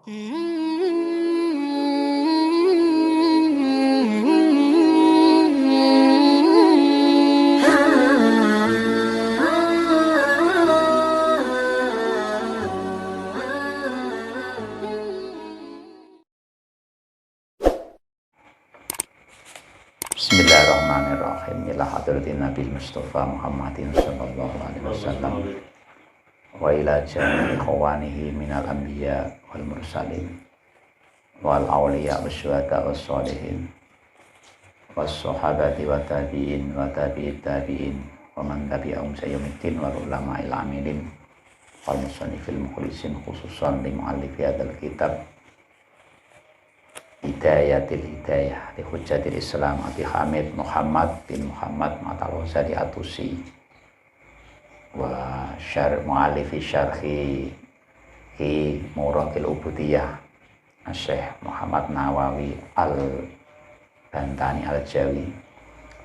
Bismillahirrahmanirrahim. Ila hadratin Nabi Mustafa Muhammadin sallallahu alaihi wasallam wa ila jami'i ikhwanihi minal anbiya wal mursalin wal awliya wasyuhada was sholihin was sahabati wa tabi'in wa tabi'it tabi'in wa man tabi'ahum sayyumiddin wal ulama'il amilin wal musannifil mukhlisin khususan li mu'allifi hadzal kitab Hidayatil Hidayah di Hujjatil Islam Abi Hamid Muhammad bin Muhammad Matalozari Atusi wa mu'alifi syarhi hi Muratil Ubudiyah Syekh Muhammad Nawawi Al-Bantani Al-Jawi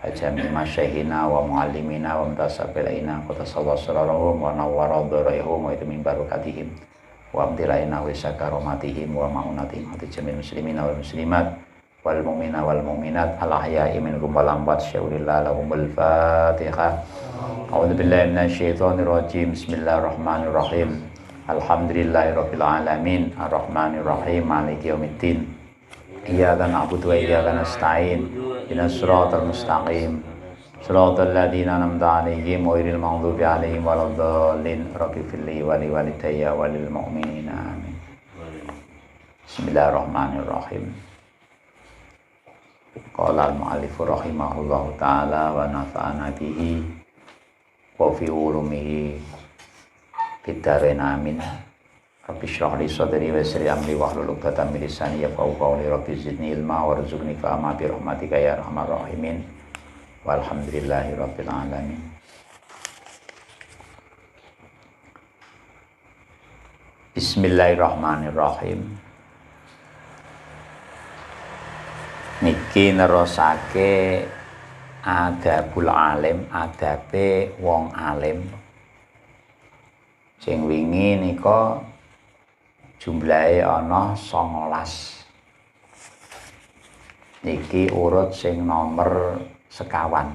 Al-Jami Masyaykhina wa mu'allimina wa mutasabilaina qatasallahu sirrahum wa nawwara dharaihum wa min barakatihim wa amtilaina wa sakaromatihim wa ma'unatihim hati jamil muslimin wal muslimat wal mu'mina wal mu'minat al ahya'i minhum wal amwat syaurillah lahumul fatihah. A'udzu billahi minasyaitonir rajim. Bismillahirrahmanirrahim. Alhamdulillahirabbil alamin arrahmanir rahim maliki yaumiddin. Iyyaka na'budu wa iyyaka nasta'in. Ihdinas siratal mustaqim. Shiratal ladzina an'amta 'alaihim ghairil maghdubi 'alaihim waladdallin. Rabbi firli wa li walidayya wa lil mu'minina amin. Bismillahirrahmanirrahim. Qala al-mu'allif rahimahullahu ta'ala wa nafa'ana bihi wa fi ulumihi fid-dharain amin. Rabbi shrah li sadri wa yassir li amri wahlul 'uqdatam min lisani yafqahu qawli. Rabbi zidni ilma warzuqni fahma bi rahmatika ya arhamar rahimin. Walhamdulillahi rabbil alamin. Bismillahirrahmanirrahim. Niki nerosake adabul alim, adabe wong alim. Sing wingi nika jumlahe ana 19. Niki urut sing nomor sekawan.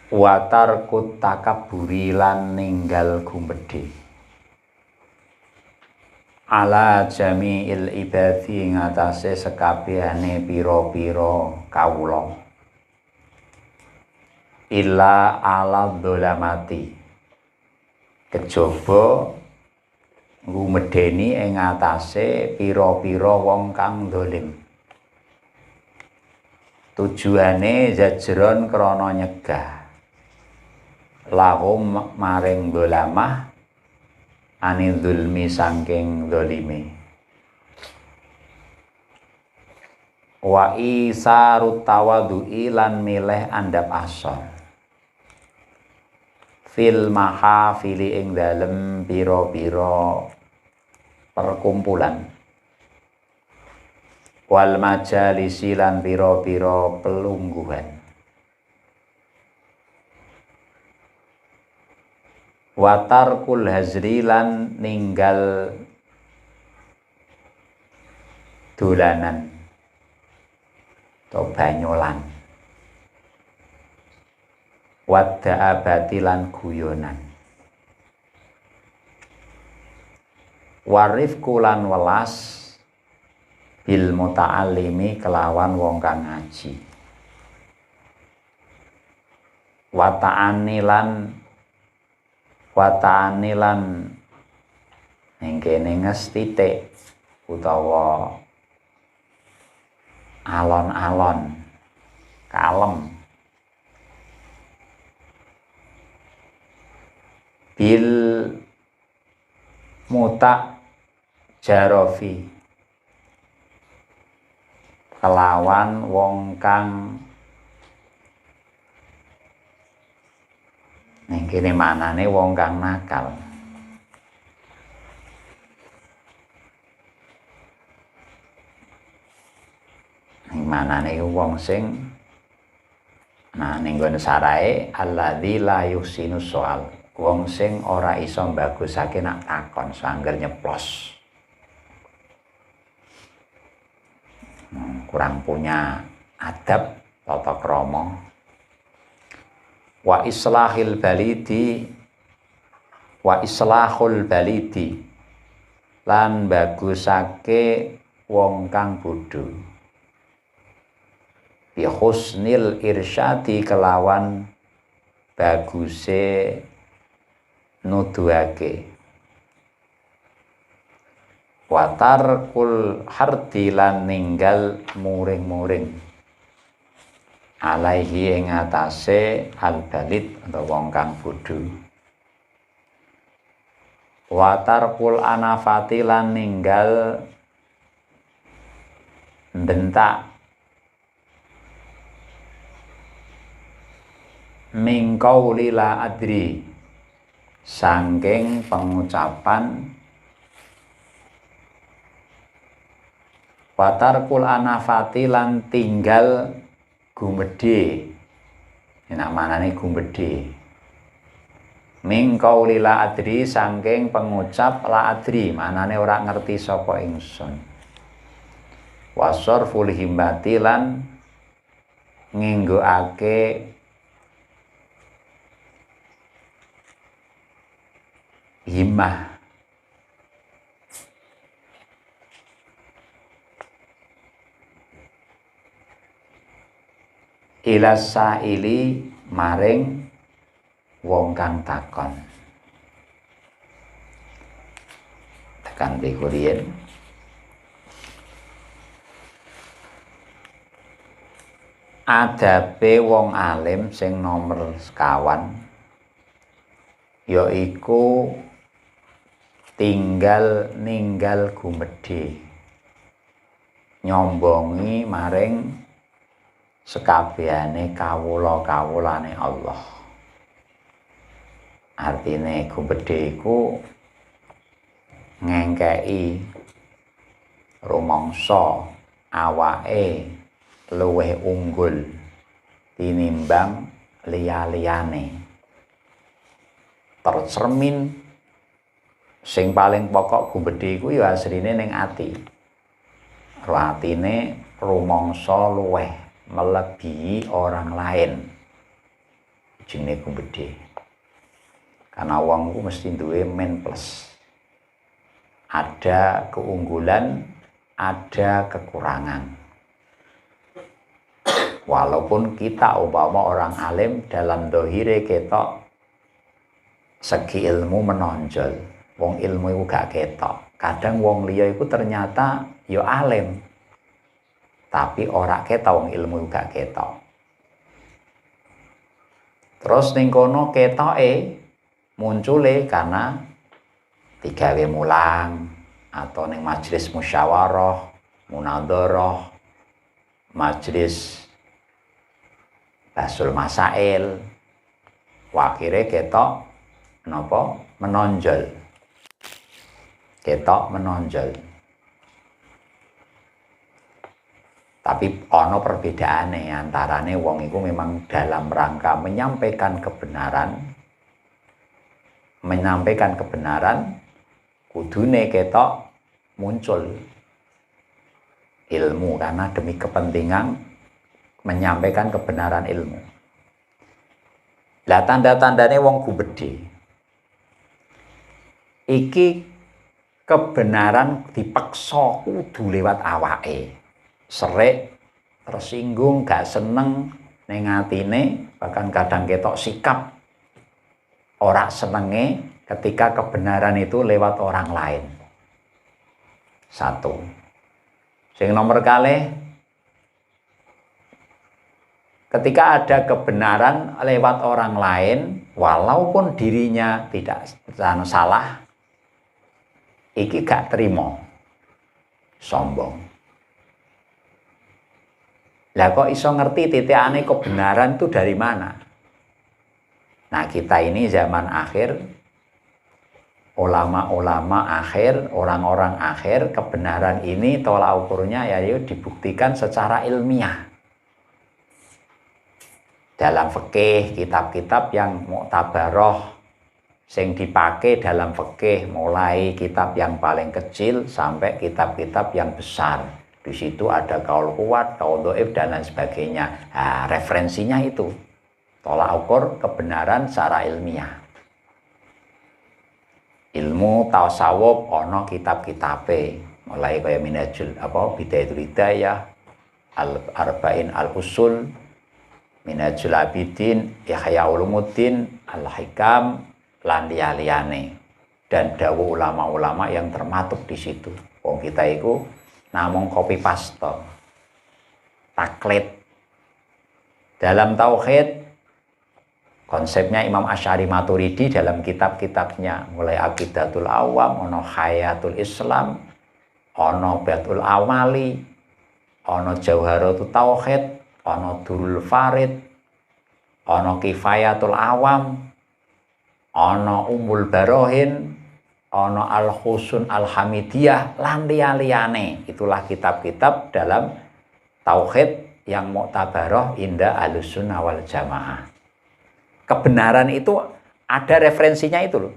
Watar kutakaburi lan ninggal gumedhe ala jami'il ibadi ngatasé sekabehane pira-pira kawula illa ala dolamati kejaba gumedheni ing ngatasé pira-pira wong kang dolim. Tujuane zajron krana nyegah lahum maring dolamah anil zulmi saking dolime wa isarut tawadhu'i lan milih andhap asor fil mahafili ing dalem pira-pira perkumpulan wal majalisi lan pira-pira pelungguhan watarkul hazri lan ninggal dolanan atau banyolan wadda'abati lan guyonan warifku lan welas bil muta'allimi kelawan wong kang ngaji wata'ani lan ning kene ngestitik utawa alon-alon kalem bil muta jarofi kelawan wong kang ning kene manane wong kang nakal ning manane wong sing ning gone sarae alladzi la yuhsinu soal wong sing ora iso mbagusake nak takon sangger nyeplos. Kurang punya adab tata krama. Wa islahul balidi lan bagusake wong kang bodho. Bi husnil irsyadi kelawan baguse nuduhake. Watarkul hardi lan ninggal muring-muring alaihi ing atase al-balid atau wong kang bodho. Watarkul anafati lan ninggal bentak mingkau lila adri sangking pengucapan. Watarkul anafati lan tinggal gumedhe. Enak manane gumedhe. Mingkau lila adri sangking pengucap la adri, manane ora ngerti sapa ingsun. Wasarful himmati lan nginggoake himmah. Ila saili maring wong kang takon. Tekan dikurien. Adabe wong alim sing nomor sekawan yaiku ninggal gumedhe, nyombongi maring sekabehane kawula-kawulane Allah. Artine gumedhe iku ngengkei rumangsa awake luwih unggul tinimbang liya-liyane. Tercermin sing paling pokok gumedhe iku ya asline ning ati. Atine rumangsa luwih melebihi orang lain. Jenenge gumedhe. Karena wong ku mesti duwe men plus. Ada keunggulan, ada kekurangan. Walaupun kita umpama orang alim dalam dohire ketok segi ilmu menonjol, wong ilmu iku gak ketok. Kadang wong liya iku ternyata ya alim, tapi ora ketok wong ilmu iku gak ketok. Terus ning kono ketoke muncule karena digawe mulang atau ning majelis musyawarah, munadharah, majelis basul masail, wakire ketok napa menonjol. Ketok menonjol. Tapi ana perbedaane antarane wong iku memang dalam rangka menyampaikan kebenaran kudune ketok muncul ilmu karena demi kepentingan menyampaikan kebenaran ilmu. Lah tanda-tandane wong gumedhe iki kebenaran dipaksa kudu lewat awake. Serik, tersinggung, gak seneng ning atine, bahkan kadang ketok sikap ora senenge ketika kebenaran itu lewat orang lain. Satu. Sing nomor kalih, ketika ada kebenaran lewat orang lain, walaupun dirinya tidak salah, iki gak terima, sombong. Lah kok iso ngerti titikane kebenaran itu dari mana? Nah, kita ini zaman akhir, ulama-ulama akhir, orang-orang akhir, kebenaran ini tolak ukurnya yaitu dibuktikan secara ilmiah. Dalam fikih, kitab-kitab yang muktabaroh, sing dipakai dalam fikih mulai kitab yang paling kecil sampai kitab-kitab yang besar. Di situ ada kaul kuat, kaul dhaif dan lain sebagainya. Nah, referensinya itu tolak ukur kebenaran secara ilmiah. Ilmu tasawuf ana kitab-kitabe, mulai kaya Minhajul Bidayatul Hidayah, Al-Arba'in Al-Usul, Minhajul Abidin, Ihya Ulumuddin, Al-Hikam, lan liyane. Dan dawuh ulama-ulama yang termaktub di situ. Wong kita iku namung copy paste. Taklid. Dalam tauhid konsepnya Imam Asy'ari Maturidi dalam kitab-kitabnya mulai Aqidatul Awam, ono Hayatul Islam, ono Batul Awali, ono Jauharatul Tauhid, ono Durul Farid, ono Kifayatul Awam, ana Ummul Barohin, ana Al-Husun Al-Hamidiyah, lan liyane. Itulah kitab-kitab dalam tauhid yang muktabarah inda Ahlussunnah wal Jamaah. Kebenaran itu ada referensinya itu loh.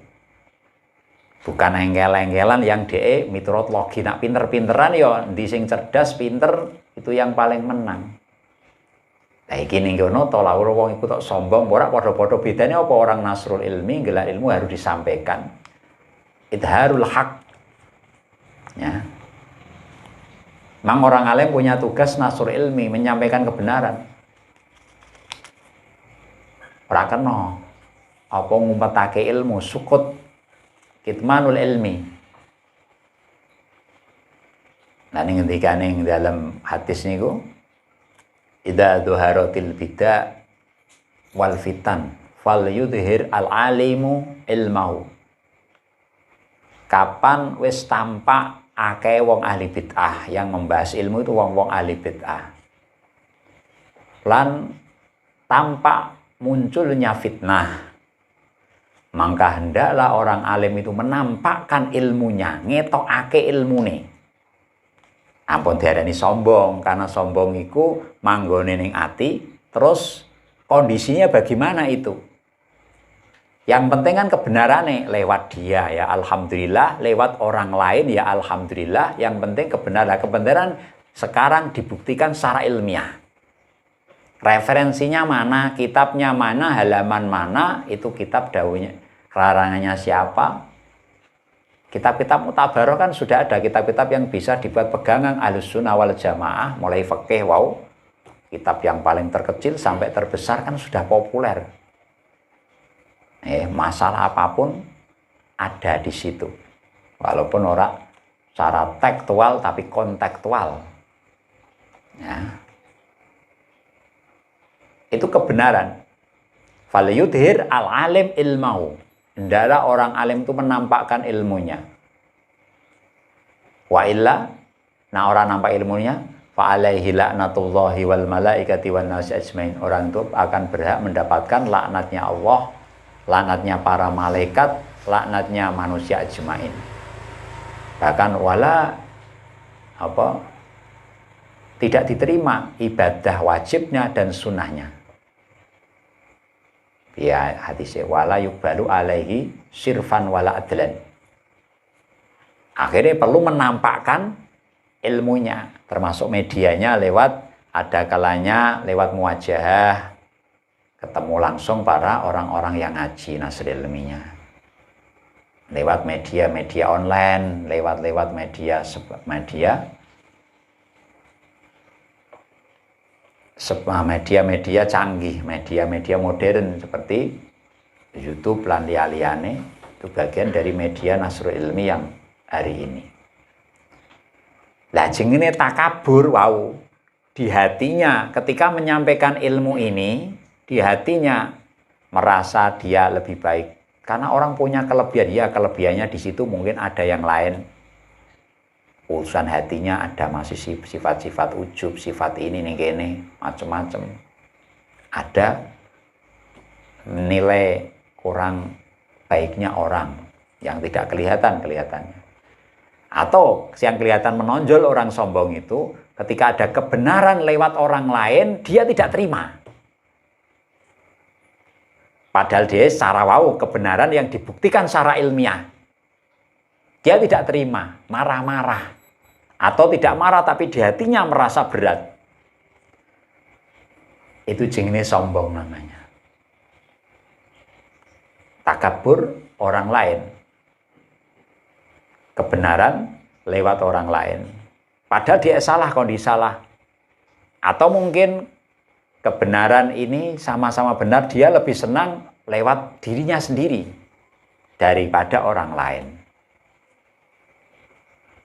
Bukan engkel-engkelan yang miturut logi. Nak pinter-pinteran ya ndi sing cerdas pinter itu yang paling menang. Nah iki ning kono to lawuh wong iku tok sombong ora padha-padha bedane apa orang nasrul ilmi gelar ilmu harus disampaikan. Idharul haq. Ya. Memang orang alim punya tugas nasrul ilmi, menyampaikan kebenaran. Ora kena apa ngumpetake ilmu, sukut kitmanul ilmi. Nah ning ngendikane dalam hadis niku idza dhuharatil bid'ah wal fitan fal yudhir al alimu ilmahu. Kapan wis tampak akeh wong ahli bid'ah, yang membahas ilmu itu wong-wong ahli bid'ah. Lan tampak munculnya fitnah, maka hendaklah orang alim itu menampakkan ilmunya, ngetokake ilmune. Ampun diarani sombong, karena sombong iku manggone ning ati, terus kondisinya bagaimana itu? Yang penting kan kebenarannya lewat dia ya alhamdulillah, lewat orang lain ya alhamdulillah, yang penting kebenaran. Kebenaran sekarang dibuktikan secara ilmiah. Referensinya mana, kitabnya mana, halaman mana, itu kitab dawuhnya, karangannya siapa? Kitab-kitab mutabaroh kan sudah ada, kitab-kitab yang bisa dibuat pegangan Ahlussunnah wal Jamaah, mulai fikih wow, kitab yang paling terkecil sampai terbesar kan sudah populer. Masalah apapun ada di situ. Walaupun orang secara tekstual tapi kontekstual. Ya. Itu kebenaran. Fal yudhir al-alim ilmahu. Hendaklah orang alim itu menampakkan ilmunya. Wa illa, nah orang nampak ilmunya, fa alaihi la'natullahi wal malaikati wan nasi ajmain. Orang itu akan berhak mendapatkan laknatnya Allah, laknatnya para malaikat, laknatnya manusia ajmain. Bahkan tidak diterima ibadah wajibnya dan sunnahnya. Ya hadisnya wala yuqbalu alaihi sirfan wala adlan. Akhirnya perlu menampakkan ilmunya, termasuk medianya lewat, ada kalanya lewat muwajahah, ketemu langsung para orang-orang yang ngaji nasr ilminya. Lewat media-media online, lewat media canggih, media modern seperti YouTube lan liyane, itu bagian dari media nasrul ilmi yang hari ini. Lah jenenge takabur wau, di hatinya ketika menyampaikan ilmu ini, di hatinya merasa dia lebih baik karena orang punya kelebihan, ya kelebihannya di situ mungkin ada yang lain. Urusan hatinya ada masih sifat-sifat ujub, sifat ini nih kene, macam-macam. Ada nilai kurang baiknya orang yang tidak kelihatannya. Atau yang kelihatan menonjol orang sombong itu, ketika ada kebenaran lewat orang lain, dia tidak terima. Padahal dia secara kebenaran yang dibuktikan secara ilmiah. Dia tidak terima, marah-marah. Atau tidak marah tapi di hatinya merasa berat. Itu jenis sombong namanya. Takabur orang lain. Kebenaran lewat orang lain. Padahal dia salah, kondisi salah. Atau mungkin kebenaran ini sama-sama benar, dia lebih senang lewat dirinya sendiri daripada orang lain.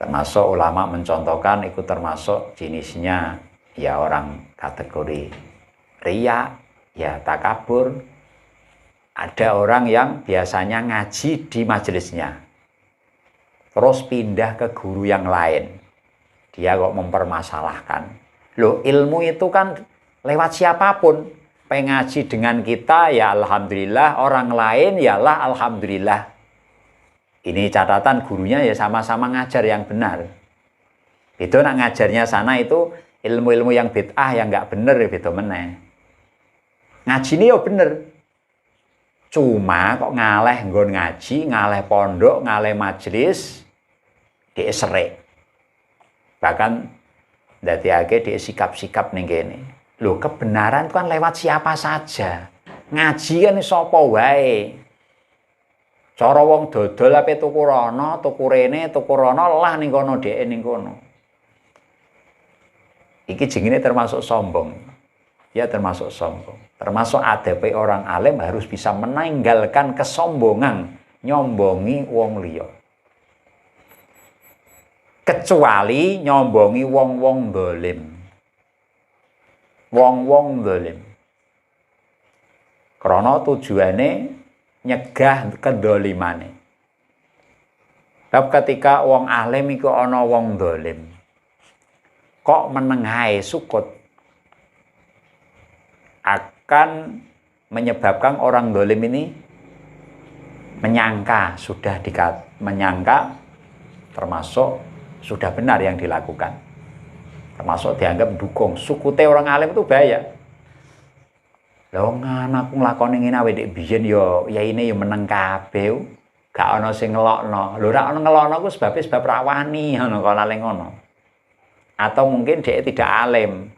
Termasuk ulama mencontohkan itu termasuk jenisnya ya orang kategori riya, ya takabur. Ada orang yang biasanya ngaji di majelisnya, terus pindah ke guru yang lain. Dia kok mempermasalahkan. Loh, ilmu itu kan lewat siapapun. Pengaji dengan kita ya alhamdulillah, orang lain yalah alhamdulillah. Ini catatan gurunya ya sama-sama ngajar yang benar. Itu nak ngajarnya sana itu ilmu-ilmu yang bid'ah yang nggak bener ya beda meneh. Ngaji ini ya bener. Cuma kok ngaleh nggon ngaji, ngaleh pondok, ngaleh majelis, dia serik. Bahkan ndadekake dia sikap-sikap ning kene. Loh, kebenaran itu kan lewat siapa saja. Ngaji kan sapa wae. Cara wong dodol ape tuku rono, tuku rene, tuku rono lah ning kono dhek ning kono. Iki jenenge termasuk sombong. Ya termasuk sombong. Termasuk adabe orang alim harus bisa menanggalkan kesombongan, nyombongi wong liya. Kecuali nyombongi wong-wong dolim. Wong-wong dolim. Karena tujuane nyegah kedolimane. Sebab ketika wong alim iku ana wong dolim, kok menengahe sukut, akan menyebabkan orang dolim ini menyangka menyangka termasuk sudah benar yang dilakukan, termasuk dianggap dukung. Sukute orang alim itu bahaya. Lho anakku nglakoni ngene awake biyen ya ini ya meneng kabeh. Gak ana sing ngelokno. Lho ra ana ngelokno ku sebab rawani ngono kok aling ngono. Atau mungkin dia tidak alim.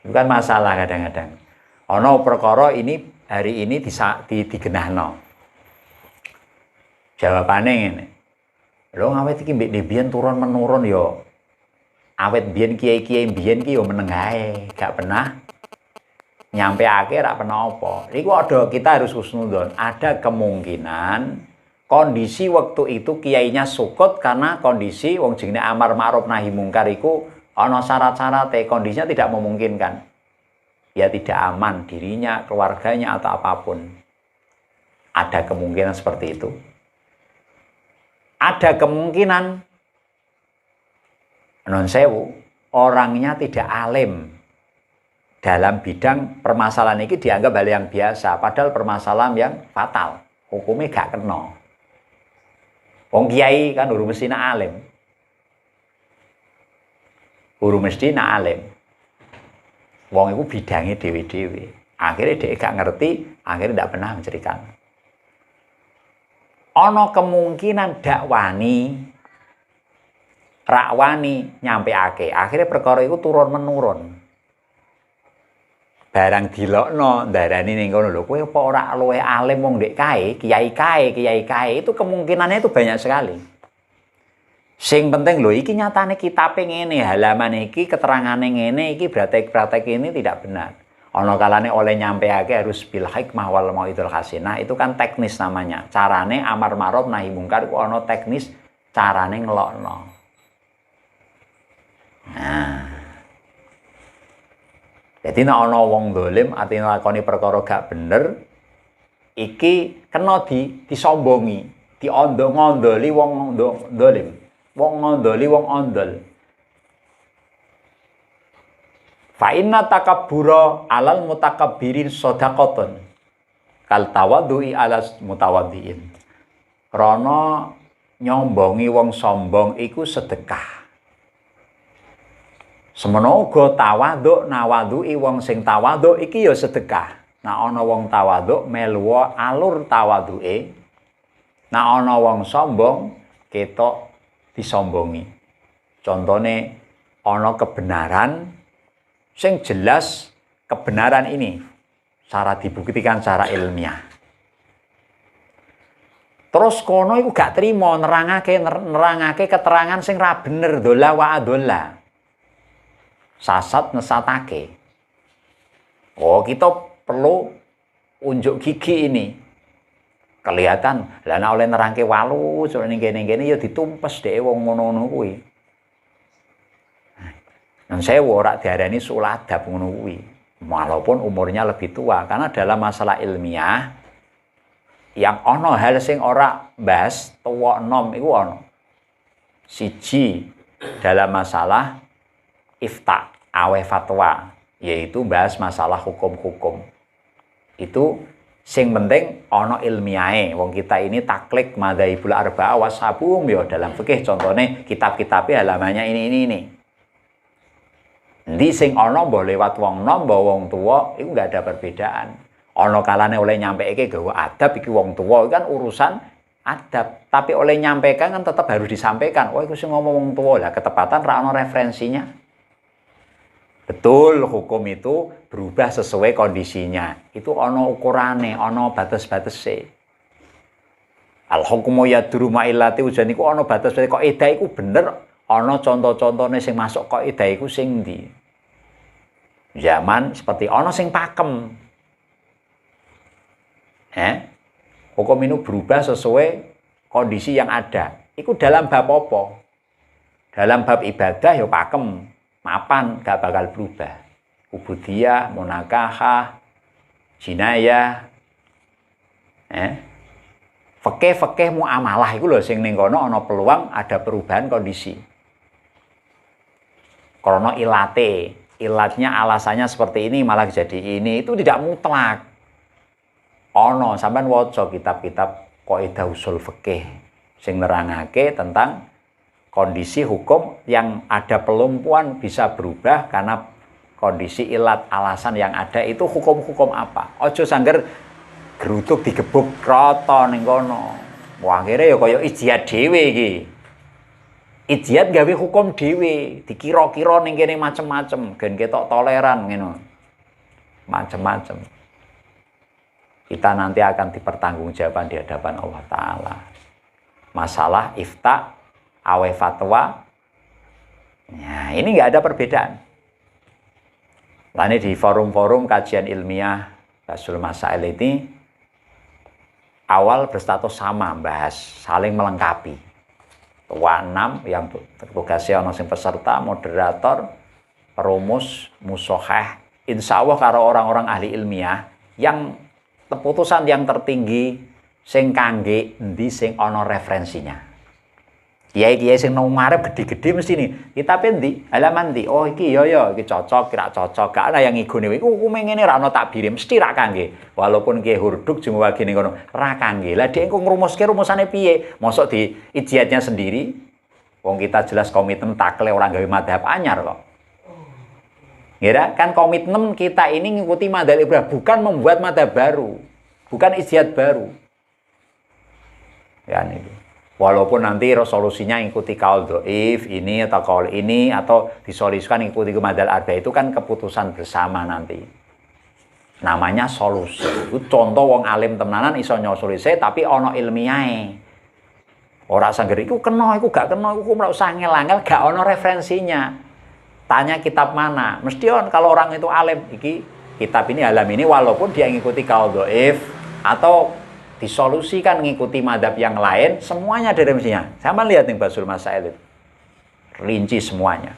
Bukan masalah kadang-kadang. Ana perkara ini hari ini digenahno. Jawabane ngene. Lho awet iki mbek biyen turun menurun ya. Awet biyen kiai-kiai biyen ki ya meneng ae, gak pernah nyampe akhir rak apa. Iku ada, kita harus husnudzon. Ada kemungkinan kondisi waktu itu kiainya sukut karena kondisi wong jenenge amar ma'ruf nahi mungkar iku ana syarat-syarate, kondisinya tidak memungkinkan. Ya tidak aman dirinya, keluarganya atau apapun. Ada kemungkinan seperti itu. Ada kemungkinan non sewu orangnya tidak alim. Dalam bidang permasalahan ini dianggap hal yang biasa, padahal permasalahan yang fatal. Hukumnya gak kena. Wong kiai kan urung mesti nak alim. Urung mesti nak alim. Wong itu bidangnya dewi-dewi. Akhirnya dia gak ngerti, akhirnya tidak pernah menceritakan. Ono kemungkinan dakwani, rakwani nyampe akhirnya perkara itu turun menurun. Barang dilokno ndarani ning kono lho, kowe apa ora luwe alim wong ndek kae, kiai kae itu kemungkinannya itu banyak sekali. Sing penting lho iki nyatane kitabe ngene, halaman iki keterangane ngene, iki praktek ini tidak benar. Ana kalane oleh nyampeake harus bil hikmah wal mauidul hasanah, itu kan teknis namanya. Carane amar ma'ruf nahi mungkar ku ana teknis carane ngelokno. Nah, jadi nek ana wong dolim artinya lakoni perkara gak bener, iki kena disombongi, diondol-ondoli wong dolim. Wong ngondoli wong ondol. Fa inna takabbura alal mutakabbirin shadaqatun kal tawaddu'i alas mutawaddiin. Krana nyombongi wong sombong iku sedekah. Semono uga tawadhu nawadhu'i wong sing tawadhu iki ya sedekah. Nek ana wong tawadhu melu alur tawadhuke. Nek ana wong sombong ketok disombongi. Contone ana kebenaran sing jelas kebenaran ini cara dibuktikan secara ilmiah. Terus kono iku gak trimo nerangake keterangan sing ra bener dola wa adola. Sasat nesatake. Oh, kita perlu unjuk gigi ini. Kelihatan, lah nek oleh nerangke walu so ning kene-kene ya ditumpes dhek wong ngono-ngono kuwi. Nang sewu ora diarani suladab ngono kuwi. Walaupun umurnya lebih tua, karena dalam masalah ilmiah yang ono hal sing ora bahas tuwa enom iku ono. Siji dalam masalah ifta awe fatwa, yaitu bahas masalah hukum-hukum. Itu sing penting ono ilmiahe. Wong kita ini taklid madzhabul arba'ah washabum ya dalam fikih contohnya kitab-kitabnya halamannya ini. Ndi sing ana mbah lewat wong nom mbah wong tuwa iku enggak ada perbedaan. Ana kalane oleh nyampaike gawa adab iki wong tuwa kan urusan adab, tapi oleh nyampaikan kan tetap harus disampaikan. Oh iku sing ngomong wong tuwa lah ketepatan ra ana referensinya. Betul hukum itu berubah sesuai kondisinya. Itu ana ukurane, ana batas-batese. Al hukmu yaduru ma'illati ujan iku ana batas-batese kok edah iku bener. Ana contoh-contohnya sing masuk kok ida iku sing ndi. Zaman seperti ana sing pakem. Hukum ini berubah sesuai kondisi yang ada. Iku dalam bab apa? Dalam bab ibadah ya pakem, mapan gak bakal berubah. Ubudiyah, munakahah, jinayah. Fikih muamalah iku lho sing ning kono ana peluang ada perubahan kondisi. Karena ilatnya alasannya seperti ini malah jadi ini, itu tidak mutlak. Ono sampean waca kitab-kitab kaidah usul fikih sing nerangake tentang kondisi hukum yang ada pelumpuhan bisa berubah karena kondisi ilat alasan yang ada itu hukum-hukum apa. Ojo sangger geruduk digebuk rata ning kono. Wah akhire ya kaya ijtihad dhewe iki. Ijtihad gawe hukum dhewe, dikira-kira ning kene macem-macem, gen ketok toleran ngono. Macem-macem. Kita nanti akan dipertanggungjawabkan di hadapan Allah Ta'ala. Masalah ifta, awe fatwa, ya ini nggak ada perbedaan. Lainnya di forum-forum kajian ilmiah, Basul Masail ini, awal berstatus sama, bahas, saling melengkapi. Tua 6 yang tugasnya ono sing peserta, moderator, perumus, musoheh. Insya Allah karo orang-orang ahli ilmiah yang keputusan yang tertinggi sing kangge endi sing ono referensinya. Kiai-kiai sing nang ngarep gede-gede mesti nih. Kita endi? Halaman ndi? Oh iki ya iki cocok, kira cocok. Gak ana yang ngigone iku hukume ngene ra ono takbire mesti ra kangge. Walaupun kiai hurduk jumwagi ning kono ra kangge. Lah dhek engko ngrumuske rumusane piye? Mosok di ijtihadnya sendiri. Wong kita jelas komitmen takle orang gawe madhab anyar kok. Ngira kan komitmen kita ini ngikuti madhab Ibrahim, bukan membuat madhab baru. Bukan ijtihad baru. Ya ini. Walaupun nanti resolusinya ikuti kaul dhaif ini atau kaul ini atau disolusikan ikuti madhab arba itu kan keputusan bersama nanti. Namanya solusi. Itu contoh wong alim tenanan iso nyolusi tapi ono ilmiahe. Ora sangger iku kena, iku gak kena, iku ora usah ngel-angel, gak ono referensinya. Tanya kitab mana? Mesti kalau orang itu alim iki kitab ini alam ini walaupun dia ngikuti kaul dhaif atau disolusikan mengikuti madhab yang lain, semuanya ada referensinya. Sama lihat nih Basul Masail itu. Rinci semuanya.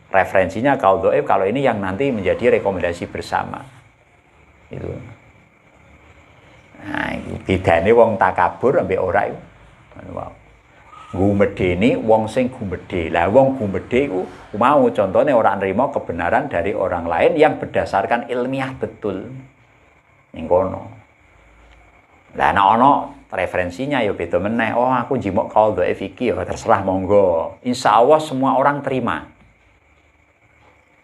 Referensinya kaul dhaif, kalau ini yang nanti menjadi rekomendasi bersama. Itu. Nah, bedane wong takabur ambek ora iku. Gumedeni wong sing gumedhe. Lah wong gumedhe iku mau contohnya ora nerima kebenaran dari orang lain yang berdasarkan ilmiah betul. Ning kono. Lah nek ana referensinya ya beda meneh. Oh aku njimuk kaul dhaif iki ya terserah monggo. Insyaallah semua orang terima.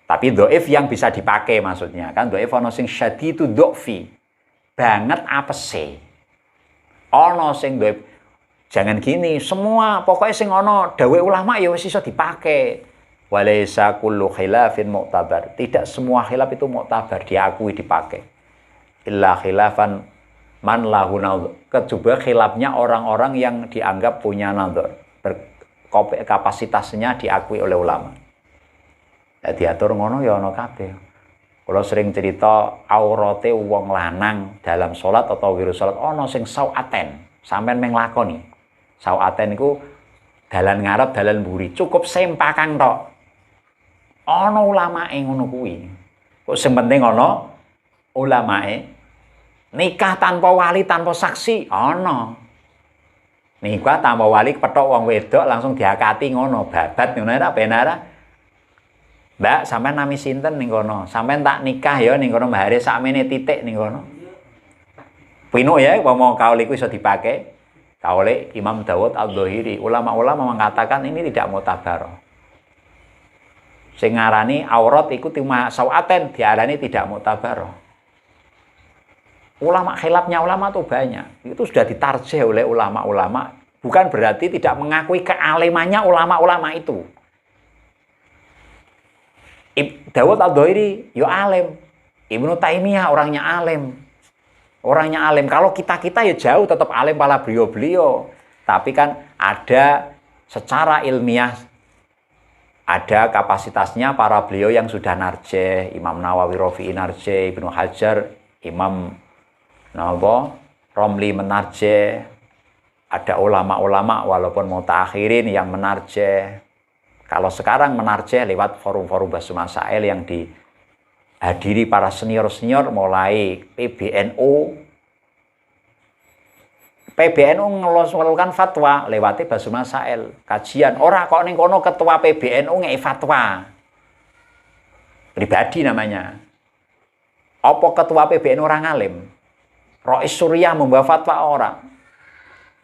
Tapi dhaif yang bisa dipakai maksudnya. Kan dhaif ana sing syadidu dhaifi. Banget apese. Ana sing dhaif. Jangan gini, semua pokoknya sing ana dawuh ulama ya wis iso dipakai. Walaisa kullu khilafin mu'tabar. Tidak semua khilaf itu mu'tabar, diakui dipakai. Illa khilafan man lahu nadhar. Kecuali khilafnya orang-orang yang dianggap punya nadhar. Kapasitasnya diakui oleh ulama. Ya diatur ngono ya ana kabeh. Kalau sering cerita aurate wong lanang dalam salat atau wiru salat ana sing sauaten, sampean meng lakoni. Sauaten iku dalan ngarep, dalan mburi, cukup sempakan tok. Ana ulamae ngono kuwi. Kok sing penting ana ulamae. Nikah tanpa wali, tanpa saksi, ana. Nikah tanpa wali petok wong wedok langsung diakati ngono, babat ngono ta penara. Mbak, sampean nami sinten ning kono? Sampean tak nikah ya ning kono mahare sakmene titik ning kono. Pino ya umpama kaul iku iso dipakai. Kaule Imam Dawud Al-Dhahiri, ulama-ulama mengatakan ini tidak mutabar. Sing ngarani aurat iku cuma sawaten, diarani tidak mutabar. Ulama khilafnya ulama tuh banyak. Itu sudah ditarjih oleh ulama-ulama. Bukan berarti tidak mengakui kealimannya ulama-ulama itu. Dawud Al-Dhahiri ya alim. Ibnu Taimiyah orangnya alim. Orangnya alim. Kalau kita-kita ya jauh tetap alim pala beliau-beliau. Tapi kan ada secara ilmiah ada kapasitasnya para beliau yang sudah narjih. Imam Nawawi Rafi'i narjih, Ibnu Hajar, Imam Romli menarjih, ada ulama-ulama walaupun mutaakhirin yang menarjih. Kalau sekarang menarjih lewat forum-forum Bahsu Masail yang dihadiri para senior-senior mulai PBNU ngeluarkan fatwa lewati Bahsu Masail, kajian. Ora kok ning kono ketua PBNU ngei fatwa. Pribadi namanya. Apa ketua PBNU orang alim? Rois Surya membawa fatwa orang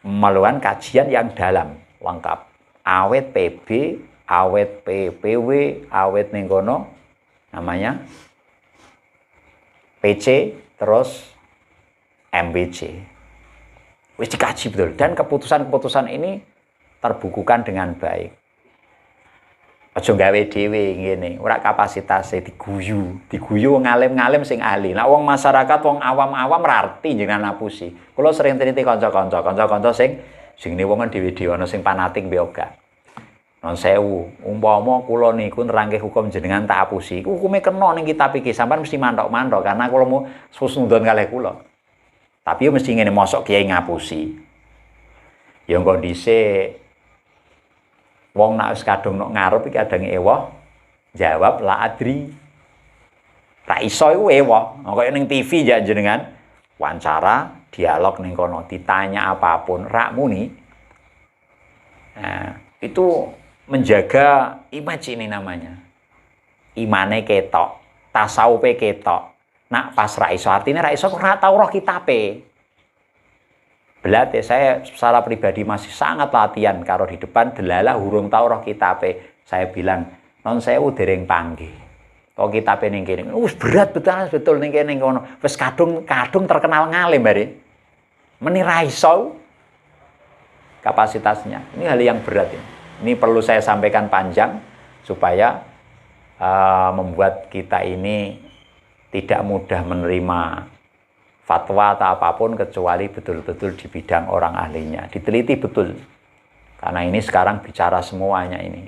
melakukan kajian yang dalam lengkap, awet PB, awet PPW, awet nenggono namanya PC, terus MBC. Wis dikaji betul dan keputusan-keputusan ini terbukukan dengan baik. Aja gawe dhewe ngene, ora kapasitasé diguyu wong alim-alim sing ahli. Nek wong masyarakat wong awam-awam ra arti jenengan ngapusi. Kula sering teliti kanca-kanca sing ne wong dhewe-dhewe ana sing fanatik mbek ora. Non sewu, umpama kula niku nerangke hukum jenengan tak apusi, hukume kena ning kitab iki, sampean mesti mantok-mantok karena kula mau susundon kalih kula. Tapi yo mesti ngene mosok kiai ngapusi. Ya engko dhisik wong nak wis kadung nok ngarep iki kadang ewoh jawab la adri. Ra iso iku ewoh. Kaya ning TV ya jenengan wawancara, dialog ning kono, ditanya apapun rak muni. Nah, itu menjaga image ini namanya. Imane ketok, tasawufe ketok. Nak pas ra iso artine ra iso ora tau roh kitabe. Belate saya secara pribadi masih sangat latihan karo di depan delalah hurung tau roh kitabe. Saya bilang, non sewu dereng panggih. Kok kitabe ning kene. Wis berat betul ning kene ngono. Wis kadung terkenal ngalim bare. Meni ra iso kapasitasnya. Ini hal yang berat ini. Ini perlu saya sampaikan panjang supaya membuat kita ini tidak mudah menerima fatwa atau apapun kecuali betul-betul di bidang orang ahlinya. Diteliti betul. Karena ini sekarang bicara semuanya ini.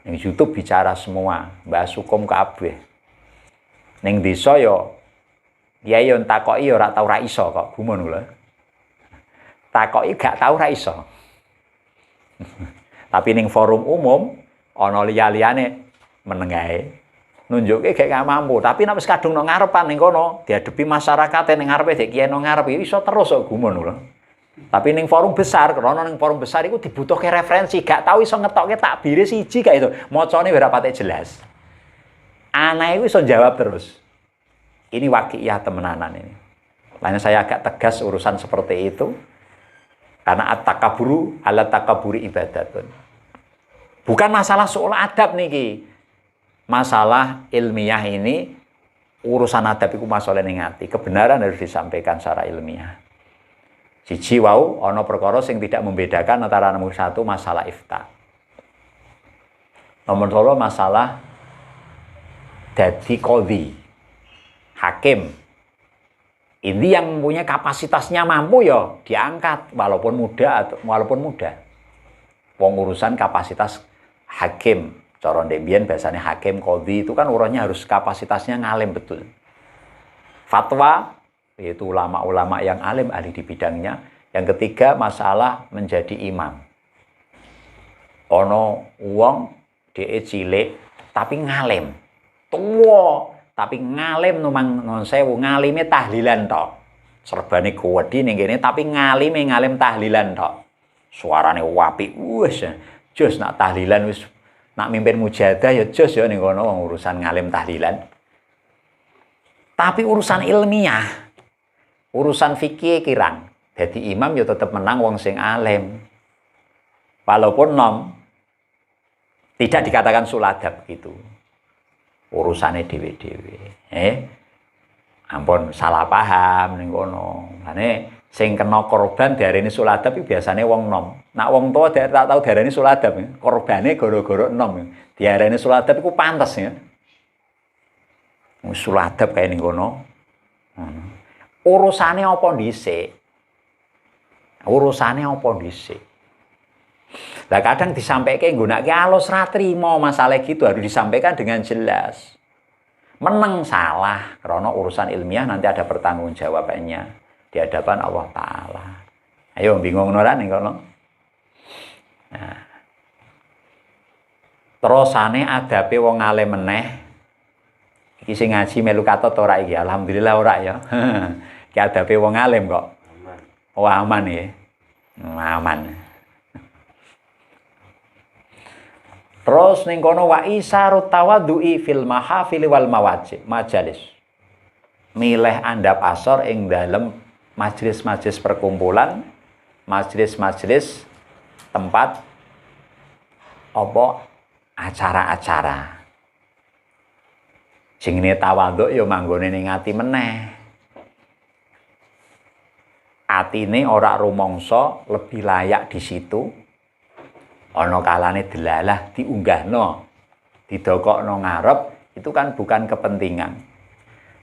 Ning YouTube bicara semua, bahas hukum kabeh. Ning desa yo kiai yo takoki yo ora tau ra iso kok, gumun kula. Takoki gak tau ra iso. Tapi ning forum umum ana liya-liyane menengae. Nunjuke gak mampu, tapi nek wis kadung nang ngarepan ning kono, dihadapi masyarakat ning ngarepe dek kiai nang ngarep iso terus kok gumun lho. Tapi ning forum besar, karena ning forum besar iku dibutuhke referensi, gak tau iso ngetokke takbire siji gak itu. Macane ora patek jelas. Anake iku iso jawab terus. Ini waqiah temenanan ini. Makanya saya agak tegas urusan seperti itu. Karena at-takaburu ala takaburi ibadatun. Bukan masalah soal adab niki. masalah ilmiah ini urusan adab iku masalah ning ati. Kebenaran harus disampaikan secara ilmiah. Siji wau ana perkara sing tidak membedakan antara nomor satu masalah ifta. Nomor loro masalah dadi qadhi, hakim. Ini yang punya kapasitasnya mampu ya diangkat walaupun muda atau walaupun muda. Wong urusan kapasitas hakim, cara ndek biasanya hakim qadhi itu kan urusannya harus kapasitasnya ngalim betul. Fatwa yaitu ulama-ulama yang alim ahli di bidangnya. Yang ketiga masalah menjadi imam. Ono wong dhek cilik tapi ngalim. Tuwa tapi ngalim numang non sewu ngalime tahlilan tok. Serbane gowedi ning kene tapi ngalime ngalim tahlilan tok. Suarane apik. Wes jos nak tahlilan wis nak mimpin mujahadah ya jos ya ning kono wong urusan ngalim tahlilan. Tapi urusan ilmiah, urusan fikih kirang. Dadi imam ya tetep menang wong sing alim. Walaupun nom tidak dikatakan suladab gitu. Urusane dhewe-dhewe. Ampun salah paham ning kono. Lane sing kena korban diarani suladab iki biasane wong nom. Nak wong tuwa tak tau diarani suladab, korbane gara-gara nom. Diarani suladab iku pantes ya. Wong suladab kaya ning kono. Urusane apa dhisik? Urusane apa dhisik? Lah kadang disampaikan nggunakake alus ra trimo masalah gitu harus disampaikan dengan jelas. Menang salah karena urusan ilmiah nanti ada pertanggungjawabannya di hadapan Allah Ta'ala. Ayo bingung ora ning kono. Nah. Terusane adabe wong alim meneh. Iki sing ngaji melu katot ora iki? Alhamdulillah ora ya. Iki adabe wong alim kok. Aman. Oh aman ya. Aman. Terus ning kono wa isarut tawaddu'i fil mahafil wal majalis. Milih andap asor ing dalem majelis-majelis perkumpulan, majelis-majelis tempat apa acara-acara. Sing ne tawadhu ya manggone ning ati meneh. Atine ora rumangsa lebih layak di situ. Ana kalane delalah diunggahno, didokokno ngarep, itu kan bukan kepentingan.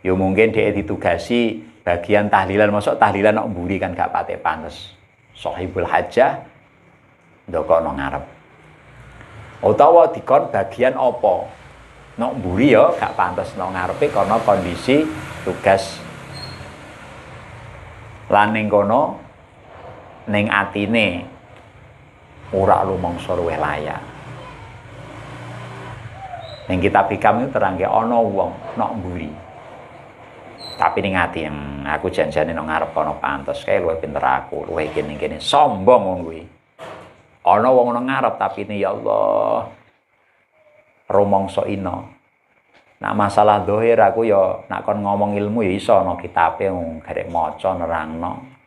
Ya mungkin dhek ditugasi bagian tahlilan, masuk tahlilan nok mburi kan gak pate pantes. Sahibul hajah ndokokno ngarep. Utawa dikon bagian apa? Nok mburi ya gak pantes nok ngarepe karena kondisi tugas. Lan ning kono ning atine ora lumangsa luwih layak. Ning kitab hikam itu terangke ana wong nok mburi. Tapi ning ati aku janjane nang ngarep ana pantes kae luwih pinter aku, luwih kene sombong wong kuwi. Ana wong nang ngarep tapi ini ya Allah rumangsa ina. Nak masalah zahir aku ya nak kon ngomong ilmu ya iso ana kitabe garek maca nerangno.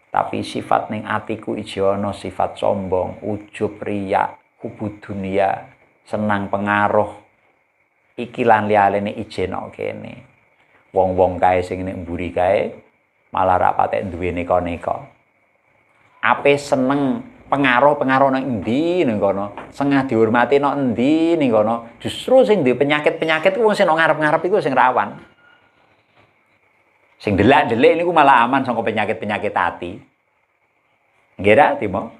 Tapi sifat ning atiku ijo ana sifat sombong, ujub, riya, hubud dunia, senang pengaruh. Iki lan liyane ijen kok kene. Wong-wong kae sing nek mburi kae malah ra patek duwe neka-neka. Ape seneng pengaruh-pengaruh nang endi ning kono? Sengah dihormati nang endi ning kono? Justru sing duwe penyakit-penyakit ku wong sing ngarep-ngarep iku sing rawan. Sing delak-delik niku malah aman saka penyakit-penyakit ati. Nggih ra, Timo?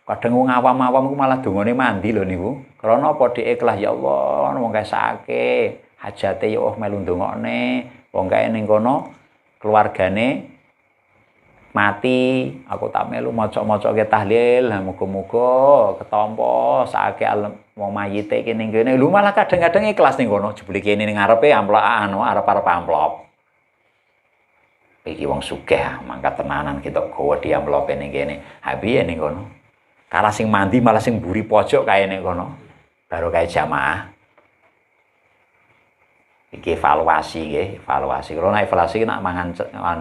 Kadang wong awam-awam iku malah dongane mandi lho niku. Karena apa dhek ikhlas ya Allah, wong kae sakit, hajate ya Allah melu ndongakne. Wong kae ning kono keluargane mati, aku tak melu maca-macake tahlil, muga-muga ketampa sakake wong mayite kene kene. Lho malah kadang-kadang ikhlas ning kono, jebule kene ning ngarepe amplop arep-arep amplop. Iki wong sugih mangkat tenanan kita gawa di amplope ning kene. Ha piye ning kono? Kalah sing mandi malah sing mburi pojok kae ning kono. Baru kae jamaah. Iki evaluasi nggih, evaluasi. Kalau nek evaluasi nak mangan